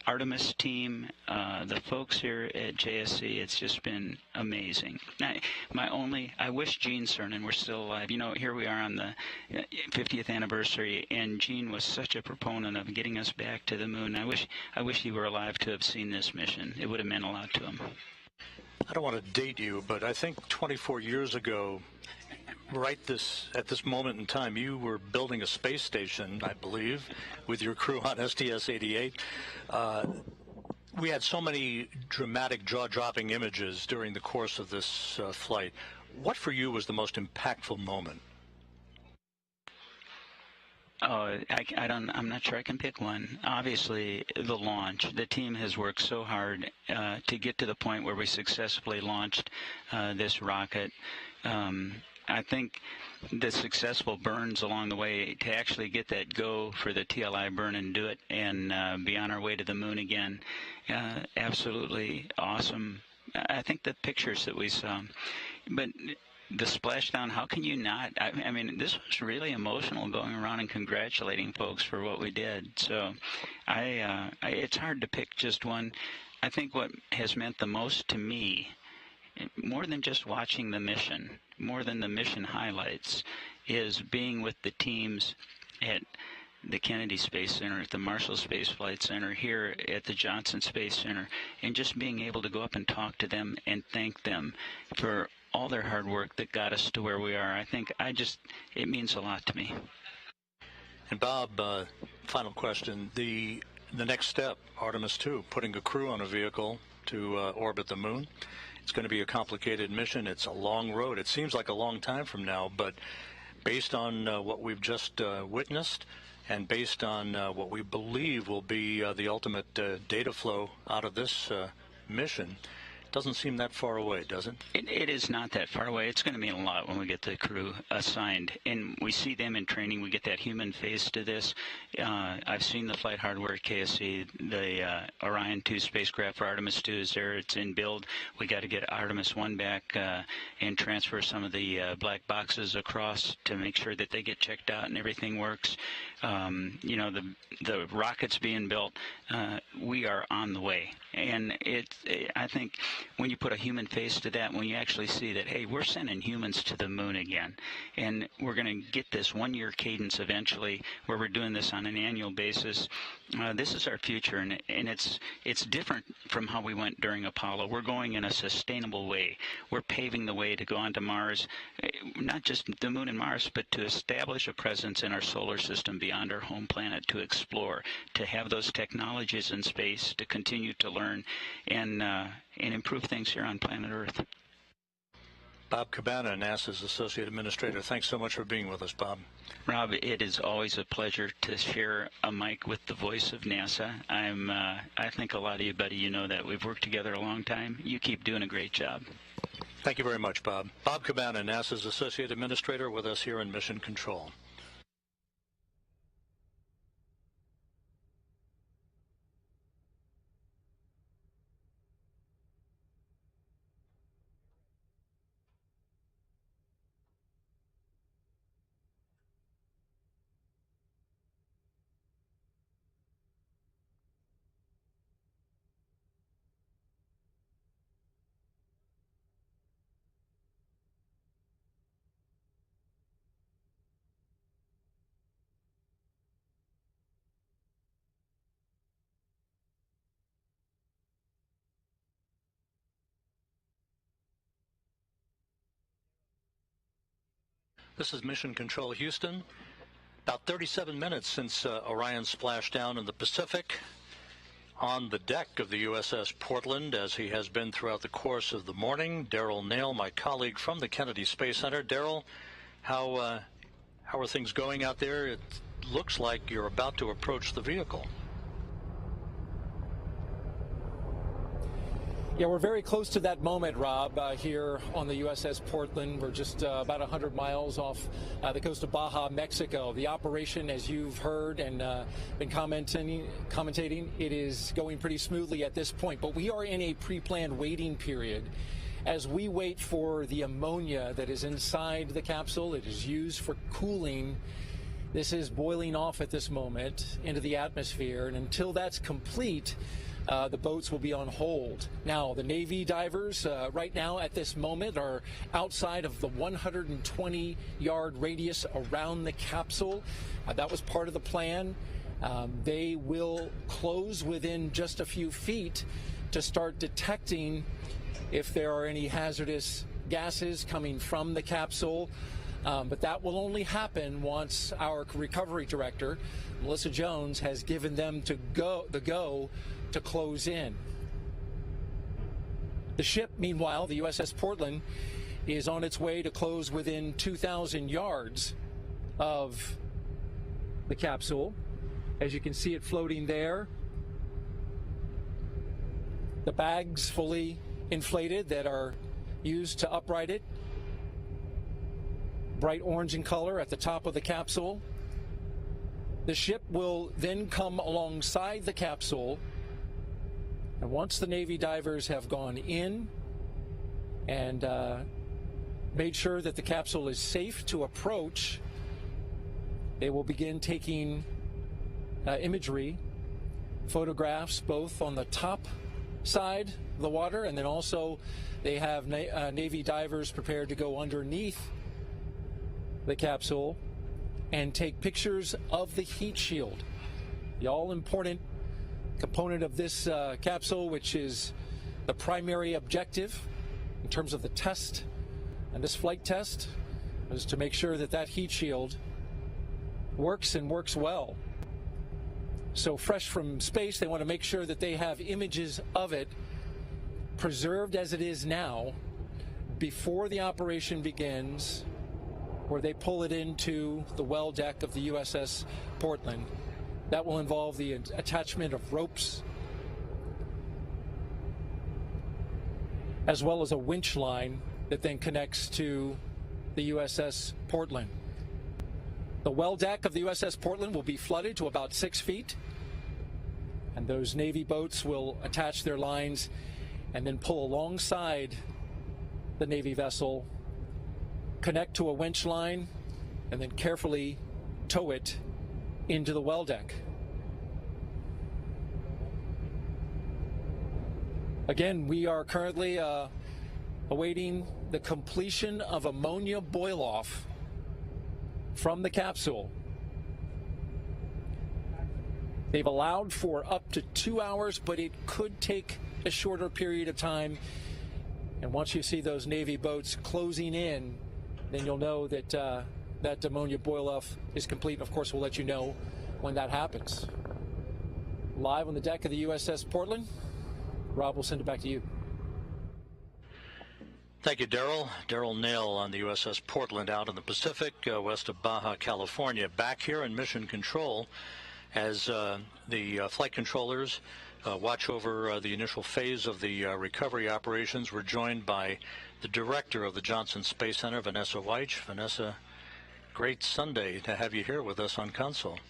Artemis team, the folks here at JSC. It's just been amazing. I wish Gene Cernan were still alive. Here we are on the 50th anniversary, and Gene was such a proponent of getting us back to the moon. I wish he were alive to have seen this mission. It would have meant a lot to him. I don't want to date you, but I think 24 years ago, at this moment in time, you were building a space station, I believe, with your crew on STS-88. We had so many dramatic, jaw-dropping images during the course of this flight. What for you was the most impactful moment? I'm not sure I can pick one. Obviously, the launch. The team has worked so hard to get to the point where we successfully launched this rocket. I think the successful burns along the way to actually get that go for the TLI burn and do it and be on our way to the moon again. Absolutely awesome. I think the pictures that we saw. But the splashdown, how can you not? I mean, this was really emotional, going around and congratulating folks for what we did. So it's hard to pick just one. I think what has meant the most to me, more than just watching the mission, more than the mission highlights, is being with the teams at the Kennedy Space Center, at the Marshall Space Flight Center, here at the Johnson Space Center, and just being able to go up and talk to them and thank them for all their hard work that got us to where we are. I think it means a lot to me. And Bob, final question. The next step, Artemis 2, putting a crew on a vehicle to orbit the moon. It's going to be a complicated mission. It's a long road. It seems like a long time from now, but based on what we've just witnessed, and based on what we believe will be the ultimate data flow out of this mission, it doesn't seem that far away, does it? It is not that far away. It's going to mean a lot when we get the crew assigned. And we see them in training. We get that human face to this. I've seen the flight hardware at KSC. The Orion 2 spacecraft for Artemis 2 is there. It's in build. We got to get Artemis 1 back and transfer some of the black boxes across to make sure that they get checked out and everything works. The rockets being built, we are on the way. And I think when you put a human face to that, when you actually see that, hey, we're sending humans to the moon again, and we're going to get this one-year cadence eventually where we're doing this on an annual basis, this is our future, and it's different from how we went during Apollo. We're going in a sustainable way. We're paving the way to go onto Mars, not just the moon and Mars, but to establish a presence in our solar system beyond our home planet, to explore, to have those technologies in space, to continue to learn and improve things here on planet Earth. Bob Cabana, NASA's Associate Administrator. Thanks so much for being with us, Bob. Rob, it is always a pleasure to share a mic with the voice of NASA. I think a lot of you, buddy, you know that. We've worked together a long time. You keep doing a great job. Thank you very much, Bob. Bob Cabana, NASA's Associate Administrator, with us here in Mission Control. This is Mission Control Houston. About 37 minutes since Orion splashed down in the Pacific on the deck of the USS Portland, as he has been throughout the course of the morning. Daryl Nail, my colleague from the Kennedy Space Center. Daryl, how are things going out there? It looks like you're about to approach the vehicle. Yeah, we're very close to that moment, Rob, here on the USS Portland. We're just about 100 miles off the coast of Baja, Mexico. The operation, as you've heard and been commentating, it is going pretty smoothly at this point. But we are in a pre-planned waiting period as we wait for the ammonia that is inside the capsule. It is used for cooling. This is boiling off at this moment into the atmosphere, and until that's complete, the boats will be on hold. Now, the Navy divers right now at this moment are outside of the 120-yard radius around the capsule. That was part of the plan. They will close within just a few feet to start detecting if there are any hazardous gases coming from the capsule. But that will only happen once our recovery director, Melissa Jones, has given them the go to close in. The ship, meanwhile, the USS Portland, is on its way to close within 2,000 yards of the capsule. As you can see it floating there. The bags fully inflated that are used to upright it. Bright orange in color at the top of the capsule. The ship will then come alongside the capsule, and once the Navy divers have gone in and made sure that the capsule is safe to approach, they will begin taking imagery, photographs, both on the top side of the water, and then also they have Navy divers prepared to go underneath the capsule and take pictures of the heat shield, the all-important component of this capsule, which is the primary objective in terms of the test and this flight test, is to make sure that that heat shield works and works well. So fresh from space, they want to make sure that they have images of it preserved as it is now before the operation begins, where they pull it into the well deck of the USS Portland. That will involve the attachment of ropes, as well as a winch line that then connects to the USS Portland. The well deck of the USS Portland will be flooded to about 6 feet, and those Navy boats will attach their lines and then pull alongside the Navy vessel, connect to a winch line, and then carefully tow it into the well deck. Again, we are currently awaiting the completion of ammonia boil-off from the capsule. They've allowed for up to 2 hours, but it could take a shorter period of time. And once you see those Navy boats closing in, then you'll know that that ammonia boil-off is complete. And of course, we'll let you know when that happens. Live on the deck of the USS Portland, Rob, will send it back to you. Thank you, Daryl. Daryl Nail on the USS Portland out in the Pacific, west of Baja, California. Back here in Mission Control as the flight controllers watch over the initial phase of the recovery operations. We're joined by the director of the Johnson Space Center, Vanessa Weich. Vanessa, great Sunday to have you here with us on Console.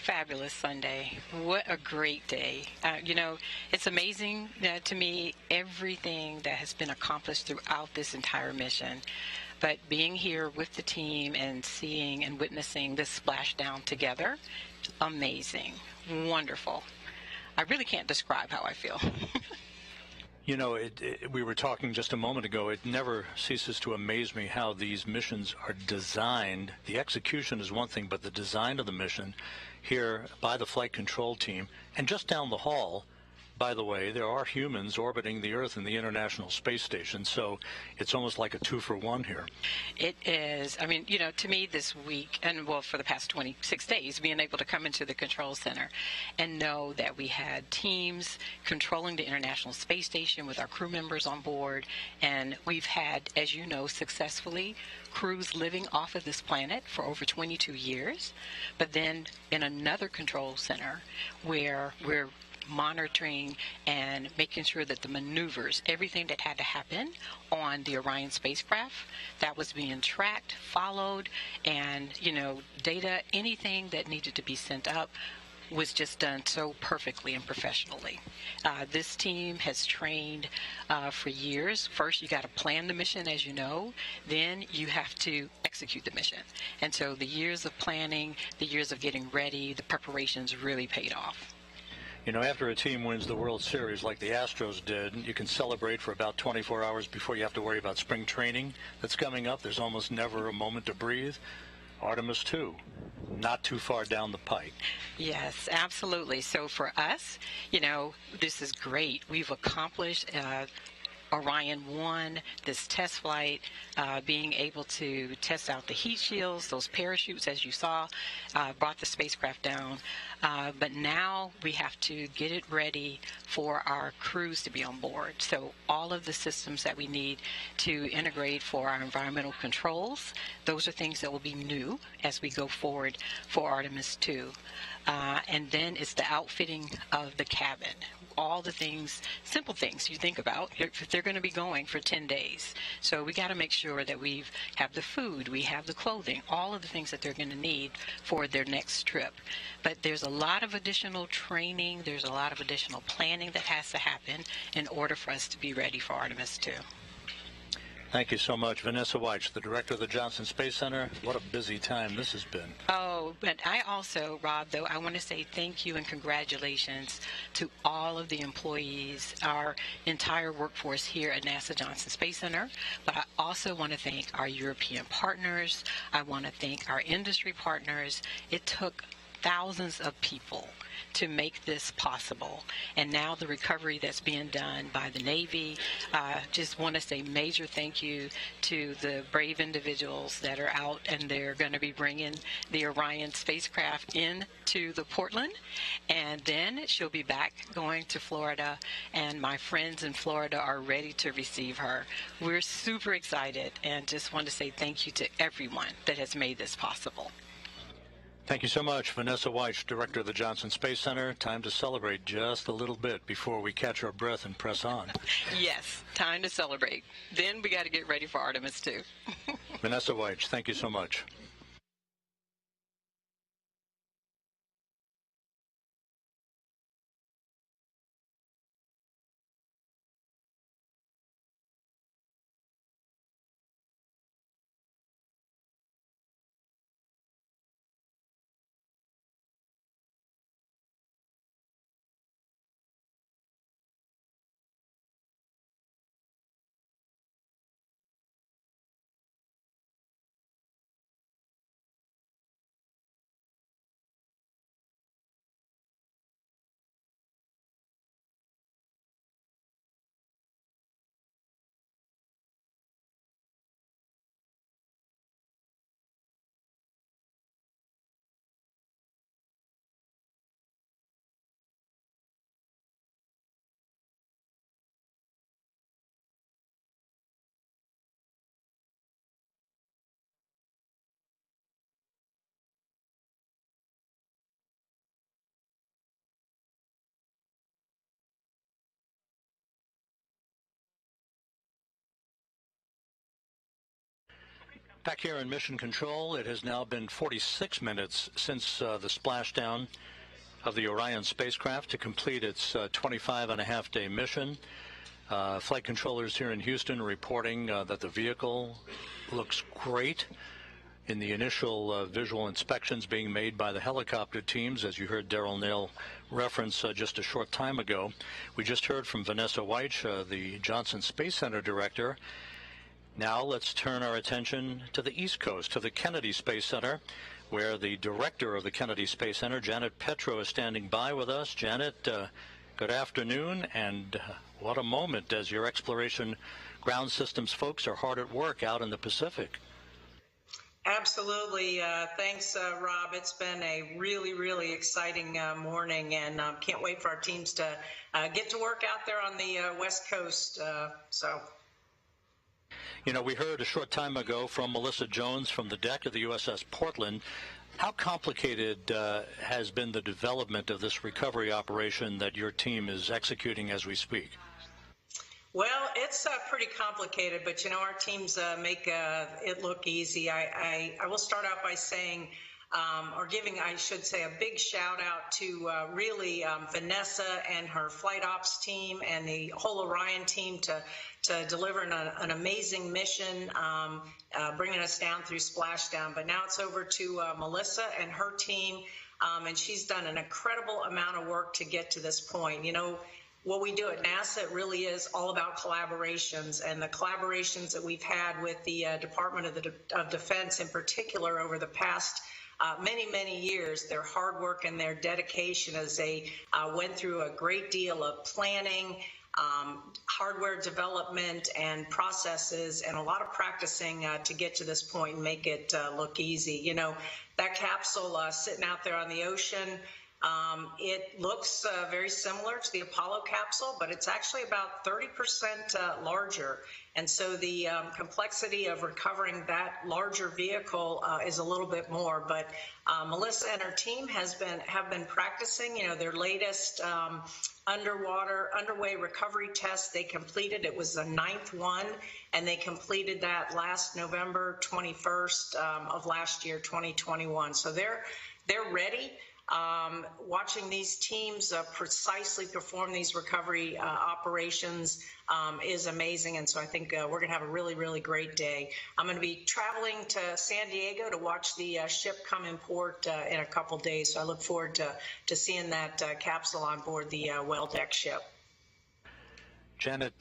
Fabulous Sunday. What a great day. You know, it's amazing to me everything that has been accomplished throughout this entire mission. But being here with the team and seeing and witnessing this splashdown together, amazing, wonderful. I really can't describe how I feel. You know, we were talking just a moment ago, it never ceases to amaze me how these missions are designed. The execution is one thing, but the design of the mission here by the flight control team, and just down the hall, by the way, there are humans orbiting the Earth in the International Space Station, so it's almost like a 2-for-1 here. It is. I mean, you know, to me this week, and well, for the past 26 days, being able to come into the control center and know that we had teams controlling the International Space Station with our crew members on board, and we've had, as you know, successfully crews living off of this planet for over 22 years, but then in another control center where we're monitoring and making sure that the maneuvers, everything that had to happen on the Orion spacecraft, that was being tracked, followed, and, you know, data, anything that needed to be sent up was just done so perfectly and professionally. This team has trained for years. First, you got to plan the mission, as you know. Then you have to execute the mission. And so the years of planning, the years of getting ready, the preparations really paid off. You know, after a team wins the World Series like the Astros did, you can celebrate for about 24 hours before you have to worry about spring training that's coming up. There's almost never a moment to breathe. Artemis 2, not too far down the pike. Yes, absolutely. So for us, you know, this is great. We've accomplished Orion 1, this test flight, being able to test out the heat shields, those parachutes, as you saw, brought the spacecraft down. But now we have to get it ready for our crews to be on board. So all of the systems that we need to integrate for our environmental controls, those are things that will be new as we go forward for Artemis 2. And then it's the outfitting of the cabin. All the things, simple things you think about if they're going to be going for 10 days. So we got to make sure that we have the food, we have the clothing, all of the things that they're going to need for their next trip. But there's a lot of additional training, there's a lot of additional planning that has to happen in order for us to be ready for Artemis 2. Thank you so much. Vanessa Weich, the director of the Johnson Space Center. What a busy time this has been. Oh, but I also, Rob, though, I want to say thank you and congratulations to all of the employees, our entire workforce here at NASA Johnson Space Center. But I also want to thank our European partners. I want to thank our industry partners. It took thousands of people to make this possible. And now the recovery that's being done by the Navy, just want to say major thank you to the brave individuals that are out, and they're going to be bringing the Orion spacecraft into the Portland, and then she'll be back going to Florida, and my friends in Florida are ready to receive her. We're super excited and just want to say thank you to everyone that has made this possible. Thank you so much, Vanessa Weich, director of the Johnson Space Center. Time to celebrate just a little bit before we catch our breath and press on. Yes, time to celebrate. Then we got to get ready for Artemis, too. Vanessa Weich, thank you so much. Back here in Mission Control, it has now been 46 minutes since the splashdown of the Orion spacecraft to complete its 25-and-a-half-day mission. Flight controllers here in Houston reporting that the vehicle looks great. In the initial visual inspections being made by the helicopter teams, as you heard Daryl Nail reference just a short time ago. We just heard from Vanessa Weich, the Johnson Space Center director. Now let's turn our attention to the East Coast, to the Kennedy Space Center, where the director of the Kennedy Space Center, Janet Petro, is standing by with us. Janet, good afternoon, and what a moment as your exploration ground systems folks are hard at work out in the Pacific. Absolutely. Thanks, Rob. It's been a really, really exciting morning, and can't wait for our teams to get to work out there on the West Coast. You know, we heard a short time ago from Melissa Jones from the deck of the USS Portland. How complicated has been the development of this recovery operation that your team is executing as we speak? Well, it's pretty complicated, but, you know, our teams make it look easy. I will start out by saying, or giving, I should say, a big shout out to really Vanessa and her flight ops team and the whole Orion team to deliver an amazing mission, bringing us down through splashdown. But now it's over to Melissa and her team, and she's done an incredible amount of work to get to this point. You know, what we do at NASA, it really is all about collaborations, and the collaborations that we've had with the Department of Defense in particular over the past many years, their hard work and their dedication as they went through a great deal of planning, hardware development and processes, and a lot of practicing to get to this point and make it look easy. You know, that capsule sitting out there on the ocean, it looks very similar to the Apollo capsule, but it's actually about 30% larger. And so the complexity of recovering that larger vehicle is a little bit more. But Melissa and her team have been practicing, you know, their latest underway recovery test. They completed, it was the 9th one, and they completed that last November 21st of last year, 2021. So they're ready. Watching these teams precisely perform these recovery operations is amazing. And so I think we're going to have a really, really great day. I'm going to be traveling to San Diego to watch the ship come in port in a couple days. So I look forward to seeing that capsule on board the well-decked ship. Janet,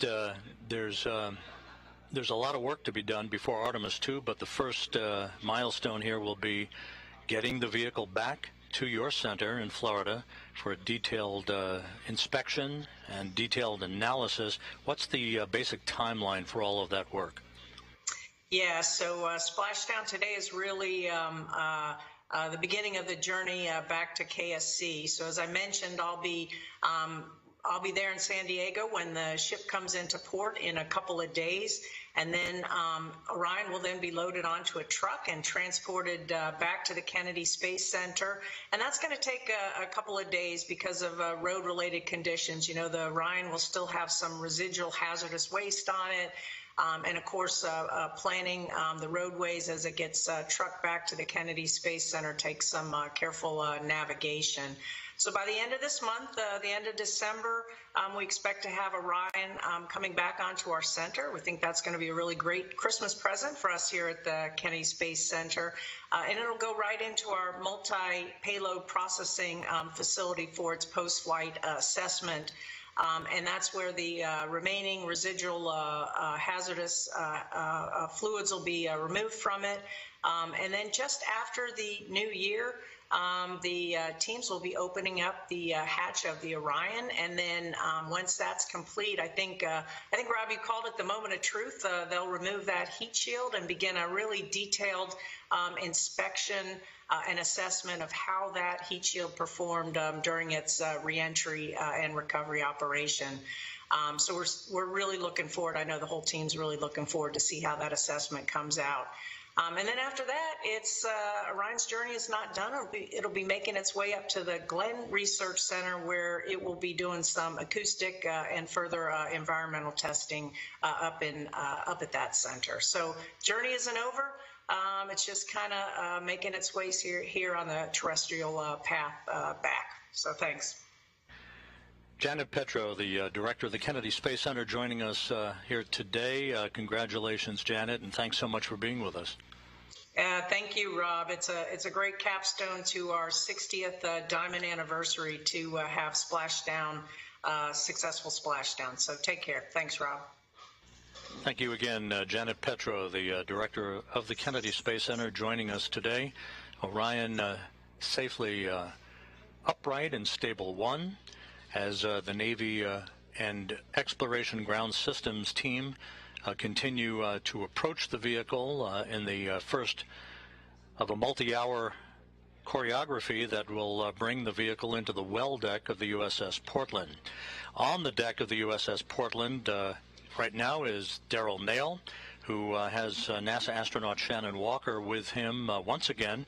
there's a lot of work to be done before Artemis 2, but the first milestone here will be getting the vehicle back to your center in Florida for a detailed inspection and detailed analysis. What's the basic timeline for all of that work? Yeah, so splashdown today is really the beginning of the journey back to KSC. So as I mentioned, I'll be there in San Diego when the ship comes into port in a couple of days, and then Orion will then be loaded onto a truck and transported back to the Kennedy Space Center, and that's going to take a couple of days because of road-related conditions. You know, the Orion will still have some residual hazardous waste on it, and of course planning the roadways as it gets trucked back to the Kennedy Space Center takes some careful navigation. So by the end of this month, the end of December, we expect to have Orion coming back onto our center. We think that's going to be a really great Christmas present for us here at the Kennedy Space Center. And it'll go right into our multi-payload processing facility for its post-flight assessment. And that's where the remaining residual hazardous fluids will be removed from it. And then just after the new year, the teams will be opening up the hatch of the Orion, and then once that's complete, I think Rob, you called it the moment of truth. They'll remove that heat shield and begin a really detailed inspection and assessment of how that heat shield performed during its reentry and recovery operation. So we're really looking forward. I know the whole team's really looking forward to see how that assessment comes out. And then after that, it's Orion's journey is not done. It'll be making its way up to the Glenn Research Center, where it will be doing some acoustic and further environmental testing up at that center. So journey isn't over. It's just kind of making its way here on the terrestrial path back. So thanks. Janet Petro, the director of the Kennedy Space Center, joining us here today. Congratulations, Janet, and thanks so much for being with us. Thank you, Rob. It's a great capstone to our 60th diamond anniversary to have splashdown, successful splashdown. So take care. Thanks, Rob. Thank you again, Janet Petro, the director of the Kennedy Space Center, joining us today. Orion safely upright and stable one, as the Navy and Exploration Ground Systems team continue to approach the vehicle in the first of a multi-hour choreography that will bring the vehicle into the well deck of the USS Portland. On the deck of the USS Portland right now is Darrell Nail, who has NASA astronaut Shannon Walker with him once again,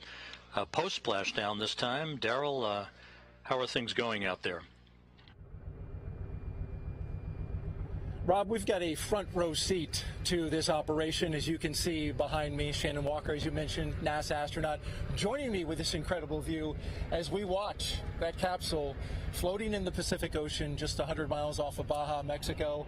post-splashdown this time. Darrell, how are things going out there? Rob, we've got a front row seat to this operation. As you can see behind me, Shannon Walker, as you mentioned, NASA astronaut, joining me with this incredible view as we watch that capsule floating in the Pacific Ocean just 100 miles off of Baja, Mexico.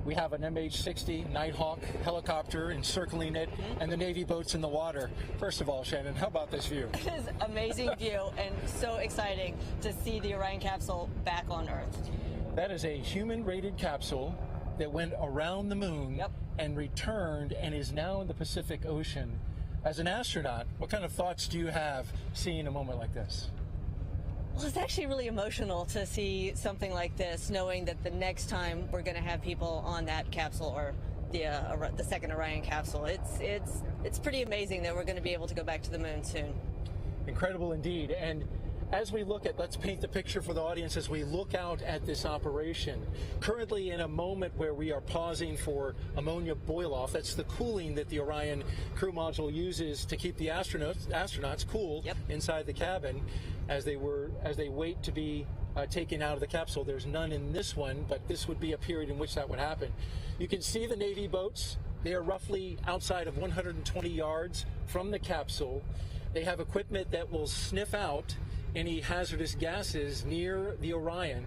We have an MH-60 Nighthawk helicopter encircling it and the Navy boats in the water. First of all, Shannon, how about this view? It is an amazing view and so exciting to see the Orion capsule back on Earth. That is a human-rated capsule that went around the moon and returned and is now in the Pacific Ocean. As an astronaut, what kind of thoughts do you have seeing a moment like this? Well, it's actually really emotional to see something like this, knowing that the next time we're going to have people on that capsule or the second Orion capsule. It's pretty amazing that we're going to be able to go back to the moon soon. Incredible indeed. And as we look at, let's paint the picture for the audience as we look out at this operation. Currently in a moment where we are pausing for ammonia boil-off. That's the cooling that the Orion crew module uses to keep the astronauts cool inside the cabin as they wait to be taken out of the capsule. There's none in this one, but this would be a period in which that would happen. You can see the Navy boats. They are roughly outside of 120 yards from the capsule. They have equipment that will sniff out any hazardous gases near the Orion,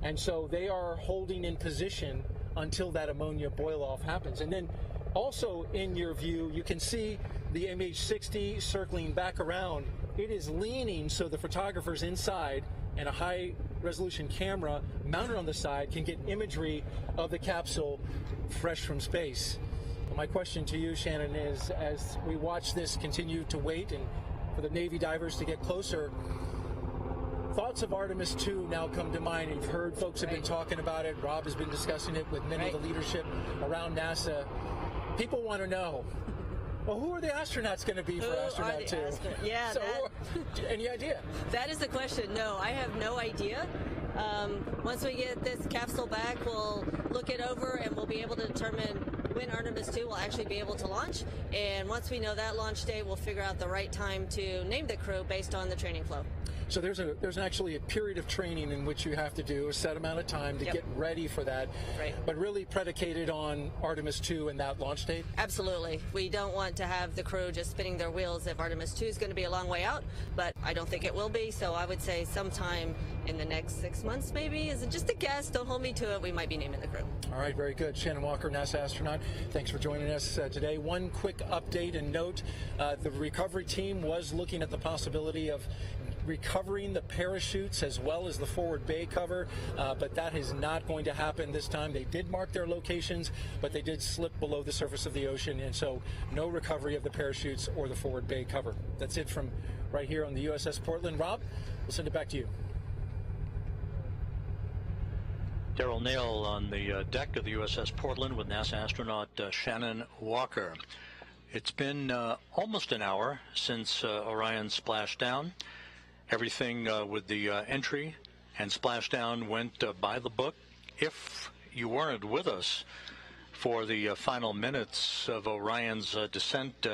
and so they are holding in position until that ammonia boil-off happens. And then also in your view, you can see the MH60 circling back around. It is leaning so the photographers inside and a high-resolution camera mounted on the side can get imagery of the capsule fresh from space. My question to you, Shannon, is as we watch this continue to wait and for the Navy divers to get closer, thoughts of Artemis 2 now come to mind. You've heard folks have been talking about it. Rob has been discussing it with many of the leadership around NASA. People want to know, well, who are the astronauts going to be for Astronaut 2? Yeah, so, any idea? That is the question. No, I have no idea. Once we get this capsule back, we'll look it over and we'll be able to determine when Artemis 2 will actually be able to launch. And once we know that launch date, we'll figure out the right time to name the crew based on the training flow. So there's actually a period of training in which you have to do a set amount of time to get ready for that, but really predicated on Artemis 2 and that launch date? Absolutely. We don't want to have the crew just spinning their wheels if Artemis 2 is going to be a long way out, but I don't think it will be, so I would say sometime in the next 6 months maybe. Is it just a guess? Don't hold me to it. We might be naming the crew. All right, very good. Shannon Walker, NASA astronaut, thanks for joining us today. One quick update and note, the recovery team was looking at the possibility of recovering the parachutes as well as the forward bay cover, but that is not going to happen this time. They did mark their locations, but they did slip below the surface of the ocean, and so no recovery of the parachutes or the forward bay cover. That's it from right here on the USS Portland. Rob, we'll send it back to you. Daryl Nail on the deck of the USS Portland with NASA astronaut Shannon Walker. It's been almost an hour since Orion splashed down. Everything with the entry and splashdown went by the book. If you weren't with us for the final minutes of Orion's descent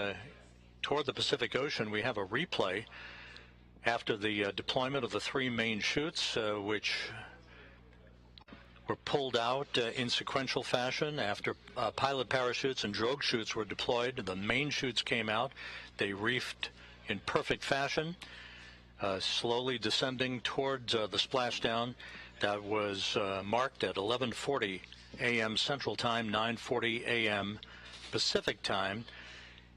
toward the Pacific Ocean, we have a replay after the deployment of the three main chutes, which were pulled out in sequential fashion after pilot parachutes and drogue chutes were deployed. The main chutes came out. They reefed in perfect fashion. Slowly descending towards the splashdown that was marked at 11:40 a.m. Central Time, 9:40 a.m. Pacific Time,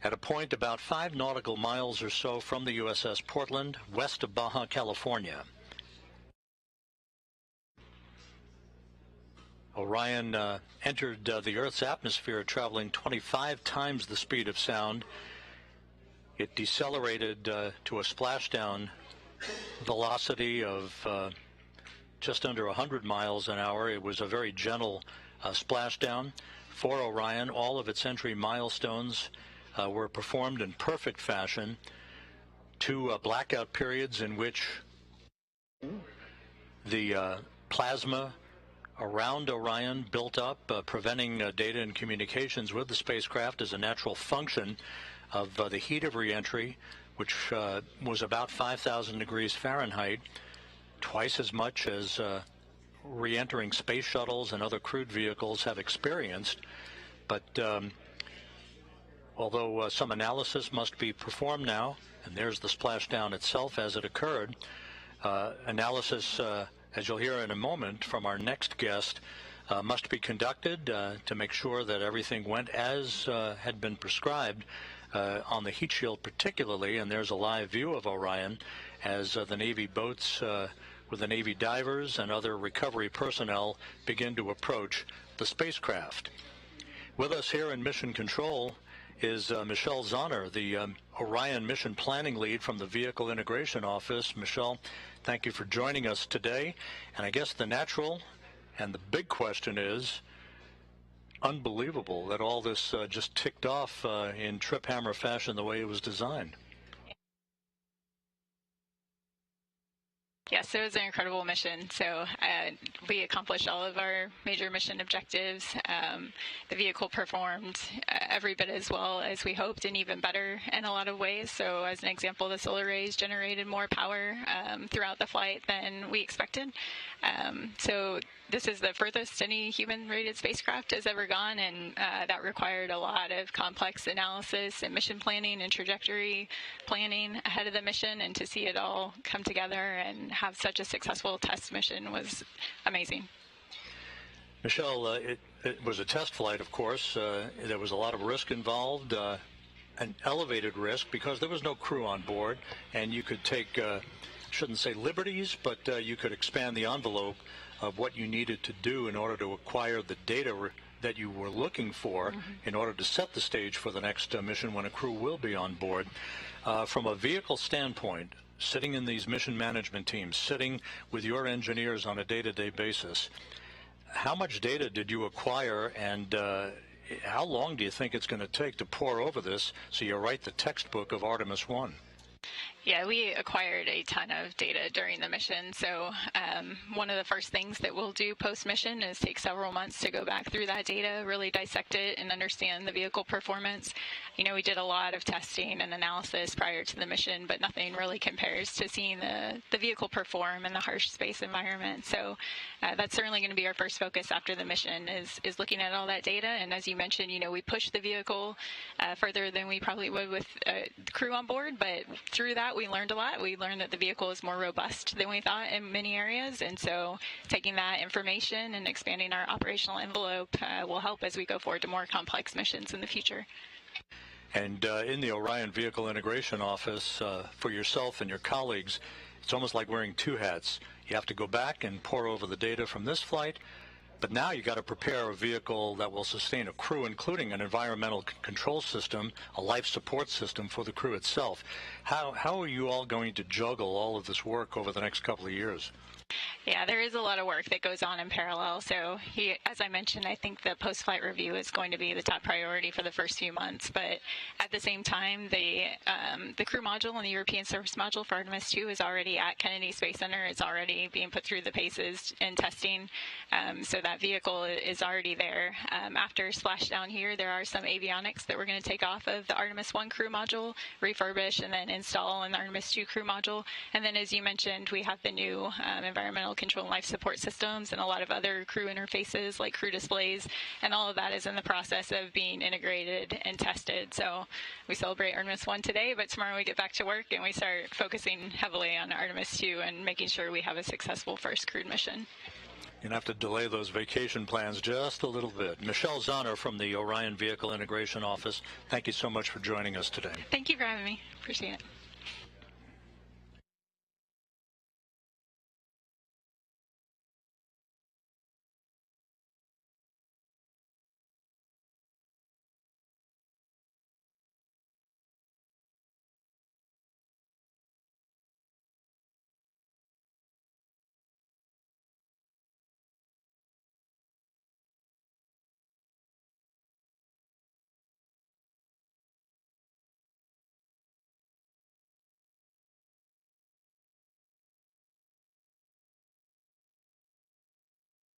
at a point about 5 nautical miles or so from the USS Portland, west of Baja California. Orion entered the Earth's atmosphere traveling 25 times the speed of sound. It decelerated to a splashdown velocity of just under 100 miles an hour. It was a very gentle splashdown for Orion. All of its entry milestones were performed in perfect fashion. 2 blackout periods in which the plasma around Orion built up, preventing data and communications with the spacecraft as a natural function of the heat of reentry, which was about 5,000 degrees Fahrenheit, twice as much as re-entering space shuttles and other crewed vehicles have experienced. But although some analysis must be performed now, and there's the splashdown itself as it occurred, analysis, as you'll hear in a moment from our next guest, must be conducted to make sure that everything went as had been prescribed. On the heat shield particularly, and there's a live view of Orion as the Navy boats with the Navy divers and other recovery personnel begin to approach the spacecraft. With us here in Mission Control is Michelle Zahner, the Orion Mission Planning Lead from the Vehicle Integration Office. Michelle, thank you for joining us today. And I guess the natural and the big question is, unbelievable that all this just ticked off in trip hammer fashion the way it was designed. Yes, it was an incredible mission. So we accomplished all of our major mission objectives. The vehicle performed every bit as well as we hoped, and even better in a lot of ways. So as an example, the solar rays generated more power throughout the flight than we expected. So this is the furthest any human-rated spacecraft has ever gone, and that required a lot of complex analysis and mission planning and trajectory planning ahead of the mission, and to see it all come together and have such a successful test mission was amazing. Michelle, it was a test flight, of course. There was a lot of risk involved, an elevated risk because there was no crew on board, and you could take, shouldn't say liberties, but you could expand the envelope of what you needed to do in order to acquire the data that you were looking for in order to set the stage for the next mission when a crew will be on board. From a vehicle standpoint, sitting in these mission management teams, sitting with your engineers on a day-to-day basis, how much data did you acquire, and how long do you think it's going to take to pore over this so you write the textbook of Artemis 1? Yeah, we acquired a ton of data during the mission. So one of the first things that we'll do post-mission is take several months to go back through that data, really dissect it, and understand the vehicle performance. You know, we did a lot of testing and analysis prior to the mission, but nothing really compares to seeing the vehicle perform in the harsh space environment. So that's certainly going to be our first focus after the mission is looking at all that data. And as you mentioned, you know, we pushed the vehicle further than we probably would with the crew on board, but through that, we learned a lot. We learned that the vehicle is more robust than we thought in many areas, and so taking that information and expanding our operational envelope will help as we go forward to more complex missions in the future. And in the Orion Vehicle Integration Office, for yourself and your colleagues, it's almost like wearing two hats. You have to go back and pore over the data from this flight, but now you got to prepare a vehicle that will sustain a crew, including an environmental control system, a life support system for the crew itself. How are you all going to juggle all of this work over the next couple of years? Yeah, there is a lot of work that goes on in parallel. So, as I mentioned, I think the post-flight review is going to be the top priority for the first few months. But at the same time, the crew module and the European service module for Artemis 2 is already at Kennedy Space Center. It's already being put through the paces and testing. So that vehicle is already there. After splashdown here, there are some avionics that we're going to take off of the Artemis 1 crew module, refurbish, and then install in the Artemis 2 crew module. And then, as you mentioned, we have the new environmental control and life support systems and a lot of other crew interfaces like crew displays, and all of that is in the process of being integrated and tested. So we celebrate Artemis 1 today, but tomorrow we get back to work and we start focusing heavily on Artemis 2 and making sure we have a successful first crewed mission. You're going to have to delay those vacation plans just a little bit. Michelle Zahner from the Orion Vehicle Integration Office, thank you so much for joining us today. Thank you for having me. Appreciate it.